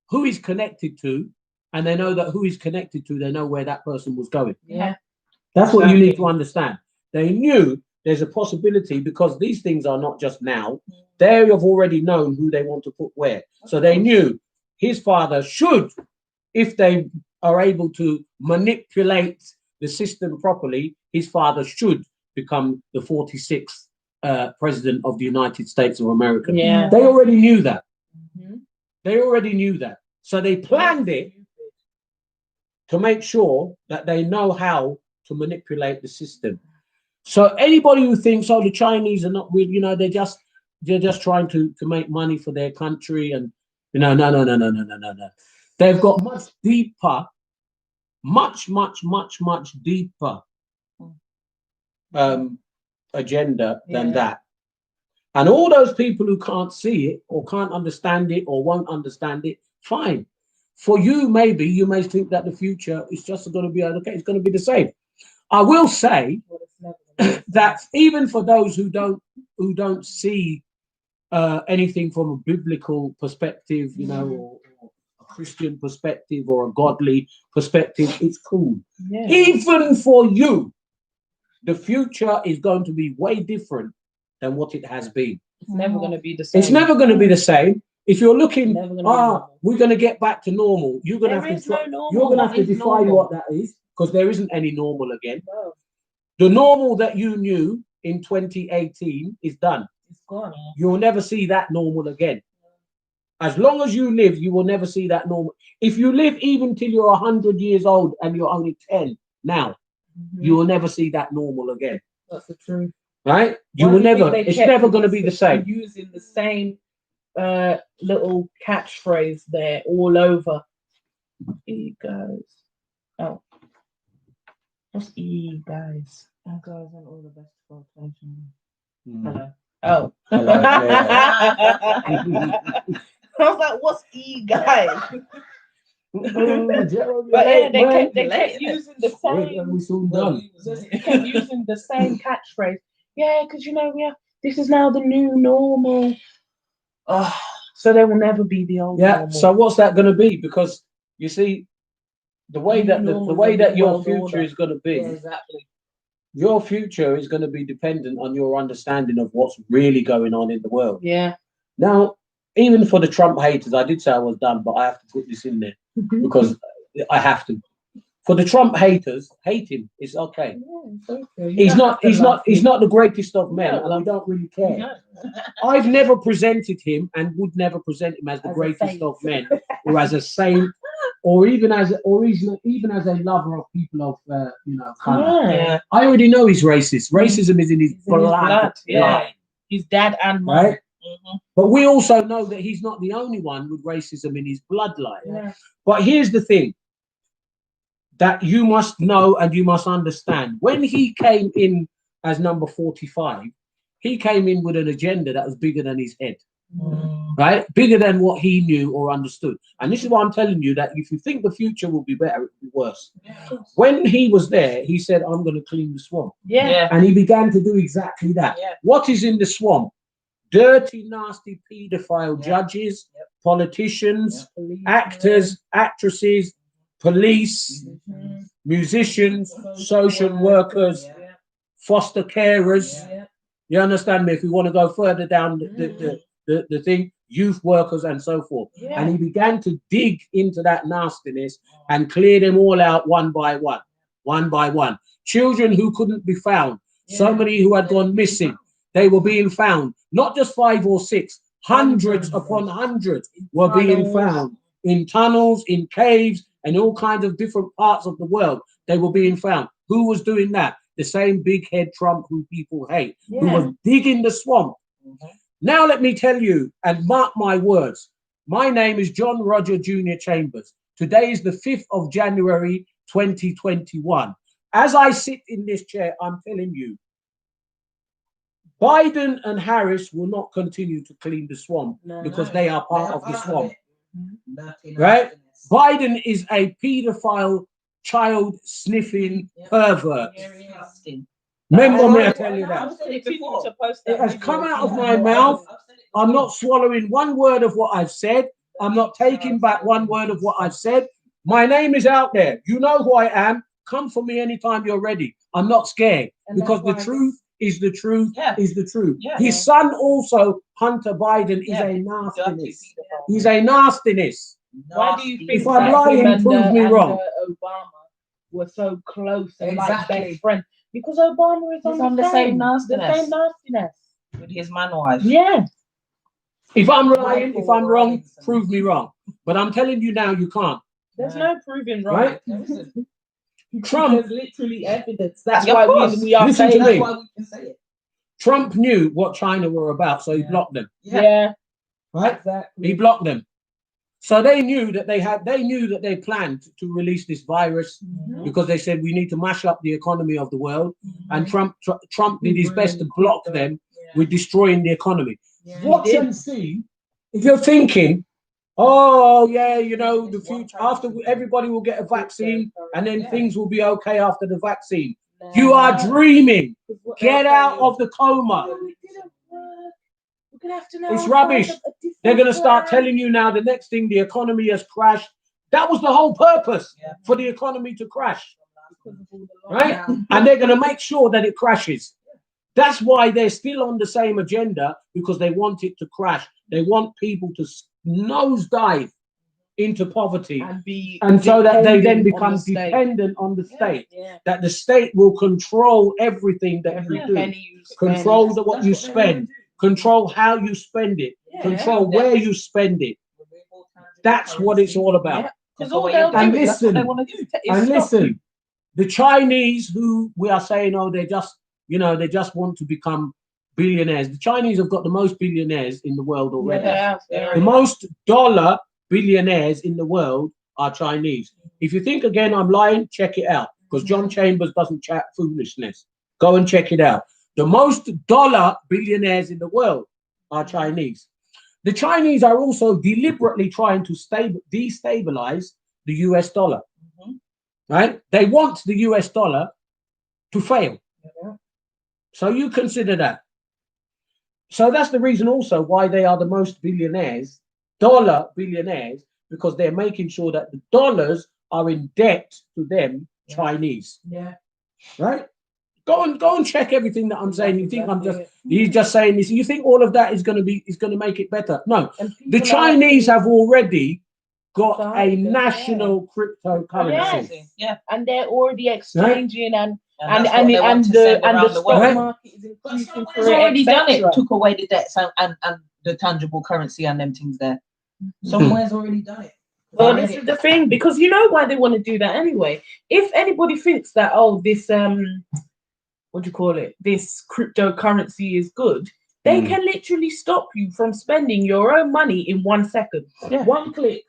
who he's connected to, and they know that who he's connected to, they know where that person was going. Yeah. That's what you need to understand. They knew there's a possibility, because these things are not just now. They have already known who they want to put where. So they knew his father should, if they are able to manipulate the system properly, his father should become the 46th president of the United States of America. Yeah. They already knew that. Mhm. They already knew that. So they planned it to make sure that they know how to manipulate the system. So anybody who thinks, oh, the Chinese are not really, they're just trying to make money for their country, and no. They've got much deeper, much deeper agenda than that. And all those people who can't see it or can't understand it or won't understand it, fine. For you, maybe you may think that the future is just going to be okay. It's going to be the same. I will say that even for those who don't see anything from a biblical perspective, or a Christian perspective or a godly perspective, it's cool. Yeah. Even for you, the future is going to be way different than what it has been. It's never going to be the same. It's never going to be the same. If you're looking, we're going to get back to normal, you're going to have to define what that is, because there isn't any normal again. No. The normal that you knew in 2018 is done. It's gone. You'll never see that normal again. As long as you live, you will never see that normal. If you live even till you're 100 years old and you're only 10 now, you will never see that normal again. That's the truth. Right? You will never. It's never going to be the same. Using the same little catchphrase there all over. Egos. Oh. What's guys? Guys, and all the best for attention. Hello. Oh. Hello, I was like, what's guys? But yeah, they kept using the same catchphrase. Yeah, because this is now the new normal. So there will never be the old normal. So what's that going to be? Because you see, the way that your future is going to be, exactly. Your future is going to be dependent on your understanding of what's really going on in the world. Yeah. Now, even for the Trump haters, I did say I was done, but I have to put this in there because I have to. For the Trump haters, hate him. It's okay. Yeah, it's okay. He's not the greatest of men, and I don't really care. No. I've never presented him and would never present him as the greatest of men, or as a saint, or even as a lover of people of color. Yeah. I already know he's racist. Racism is in his blood. Yeah. His dad and mom. Right? But we also know that he's not the only one with racism in his bloodline. Yeah. But here's the thing that you must know and you must understand. When he came in as number 45, he came in with an agenda that was bigger than his head. Right? Bigger than what he knew or understood. And this is why I'm telling you that if you think the future will be better, it will be worse. Yeah. When he was there, he said, I'm going to clean the swamp. Yeah. And he began to do exactly that. Yeah. What is in the swamp? Dirty, nasty, paedophile judges, politicians, actors, actresses, police, musicians, social workers, foster carers. You understand me? If you want to go further down the thing, youth workers and so forth. And he began to dig into that nastiness and clear them all out one by one. Children who couldn't be found, so many who had gone missing, they were being found. Not just 5 or 6, hundreds upon hundreds were being found in tunnels, in caves, and all kinds of different parts of the world. They were being found. Who was doing that? The same big head Trump who people hate, who was digging the swamp. Now let me tell you, and mark my words, my name is John Roger Jr. Chambers. Today is the 5th of January, 2021. As I sit in this chair, I'm telling you, Biden and Harris will not continue to clean the swamp because they are part of the swamp. Right? Biden is a paedophile, child sniffing pervert. Remember me, I tell you that. It has come out of my mouth. I'm not swallowing one word of what I've said. I'm not taking back one word of what I've said. My name is out there. You know who I am. Come for me anytime you're ready. I'm not scared because the truth is the truth, Yeah. is the truth. Yeah. His son also, Hunter Biden, is Yeah. a Dirty nastiness. pedophile. He's a nastiness. Why do you Nasty. think If I'm that lying, him and, prove me and, wrong. Obama were so close and like Exactly. best friends? Because Obama is He's on the same nastiness. The same nastiness. With his man wife. Yeah. If I'm lying, if I'm wrong, Robinson. prove me wrong. But I'm telling you now, you can't. There's Yeah. no proving wrong. Right? Listen, Trump, There's literally evidence. That's Yeah, why of course. we are Listen to saying me. that's why we can say it. Trump knew what China were about, so he Yeah. blocked them. Yeah, Right? exactly. He blocked them. So they knew that they planned to release this virus Mhm. because they said we need to mash up the economy of the world. And Mhm. Trump did his best to block them Yeah. with destroying the economy. Yeah. Watch He did. and see. If you're thinking, oh yeah, you know, the future after everybody will get a vaccine and then Yeah. things will be okay after the vaccine. You are Nah. dreaming. What Get they're out saying of the coma. is, "It didn't work. We're gonna have to now It's find rubbish. a different They're going to start plan." telling you now the next thing the economy has crashed. That was the whole purpose Yeah. for the economy to crash, Because of all the right? lockdown. And they're going to make sure that it crashes. That's why they're still on the same agenda, because they want it to crash. They want people to nosedive into poverty, and so that they then dependent on become the state. dependent on the Yeah. state. Yeah. That the state will control everything that Every you do, penny you spend. control what That's you what they spend, wanna do. control how you spend it, Yeah. control where you spend it. That's what it's all about. Yeah. Because Take all away they'll your do And is that's what they listen, want to do. Is And stop listen, you. the Chinese, who we are saying, oh, they just, they just want to become billionaires. The Chinese have got the most billionaires in the world Yeah, already. they have, yeah. The most dollar billionaires in the world are Chinese. If you think again I'm lying, check it out, because John Chambers doesn't chat foolishness. Go and check it out. The most dollar billionaires in the world are Chinese. The Chinese are also deliberately trying to destabilize the US dollar. Right? They want the US dollar to fail. Yeah. So you consider that. So that's the reason also why they are the most billionaires, dollar billionaires, because they're making sure that the dollars are in debt to them, Chinese. Yeah. Right? Go and check everything that I'm saying. You think Exactly. he's just saying this. You think all of that is going to make it better? No. And The people are Chinese actually have already got a started, yeah. national cryptocurrency. Yes. Yeah. and they're already exchanging and that's what they want to the send around stock world. Right? market is increasing Somebody's for it, already done it, etc. took away the debts and the tangible currency and them things there. Somewhere's already done it. Well, this is the thing, because you know why they want to do that anyway. If anybody thinks that, oh, this what do you call it? This cryptocurrency is good, they can literally stop you from spending your own money in 1 second. Yeah. One click,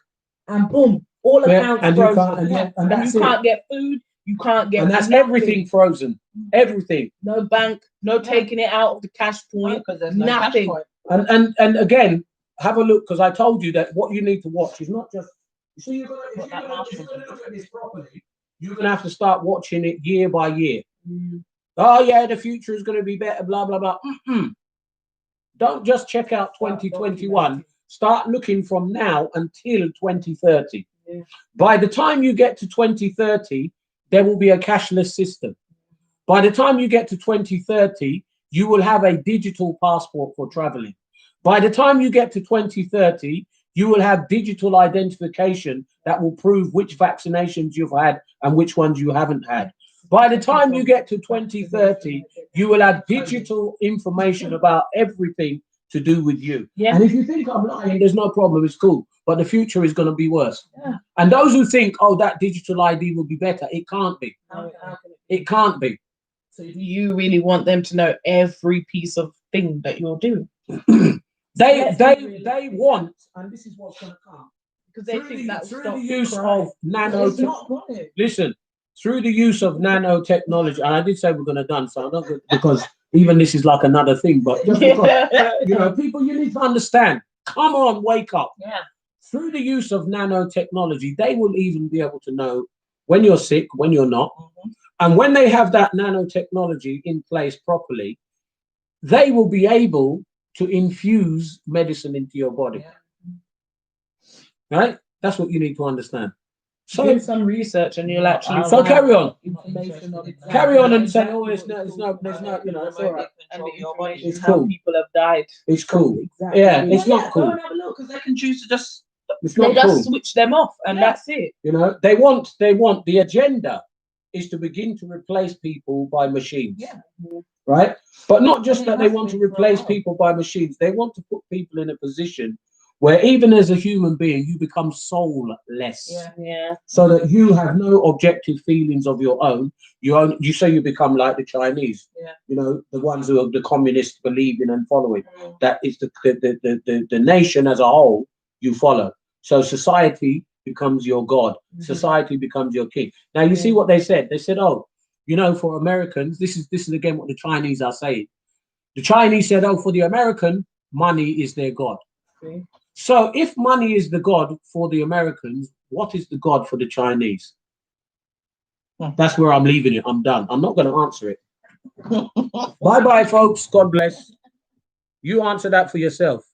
and boom, all Yeah, accounts and you frozen. can't- and Yeah. you- and that's you it. can't get food. You can't get And that's nothing. everything frozen. Everything. No bank, no taking it out of the cash point. Because there's no cash Nothing. point. And again, have a look, because I told you that what you need to watch is not just. You see, if you're Put that gonna mouth look at this properly, you're gonna have to start watching it year by year. Oh yeah, the future is gonna be better. Blah blah blah. Don't just check out 2021. Start looking from now until 2030. Yeah. By the time you get to 2030, there will be a cashless system. By the time you get to 2030, you will have a digital passport for traveling. By the time you get to 2030, you will have digital identification that will prove which vaccinations you've had and which ones you haven't had. By the time you get to 2030, you will have digital information about everything to do with you. Yeah. And if you think I'm lying, there's no problem, it's cool. But the future is going to be worse. Yeah. And those who think, oh, that digital ID will be better, it can't be. It can't be. So do you really want them to know every piece of thing that you're doing? They want, and this is what's going to come. Because they Through think the, that's through the use of nanotechnology. listen, through the use of nanotechnology, and I did say we're going to done so, not because even this is like another thing, but just because, people, you need to understand. Come on, wake up. Yeah. Through the use of nanotechnology, they will even be able to know when you're sick, when you're not. And when they have that nanotechnology in place properly, they will be able to infuse medicine into your body. Right? That's what you need to understand. So Do some research and you'll actually so carry on. information of exactly. Carry on and say, oh, it's no, there's no, you know, it's all right. And the information It's how cool. people have died. It's cool. Exactly. Yeah, it's Go not cool. and have a look, because they can choose to just. It's They not just cool. switch them off, and Yeah. that's it. You know, they want the agenda is to begin to replace people by machines. Yeah. Right? But not just And it that they has want to been for a replace while. people by machines. They want to put people in a position where even as a human being, you become soulless. Yeah. Yeah. So that you have no objective feelings of your own. You say you become like the Chinese. Yeah. You know, the ones who are the communists believing and following. Mm. That is the nation as a whole you follow. So society becomes your god. Mhm. Society becomes your king. Now you see what they said. They said, oh, you know, for Americans, this is again what the Chinese are saying. The Chinese said, oh, for the American, money is their god. See? So if money is the god for the Americans, what is the god for the Chinese? That's where I'm leaving it. I'm done. I'm not going to answer it. Bye-bye, folks. God bless. You answer that for yourself.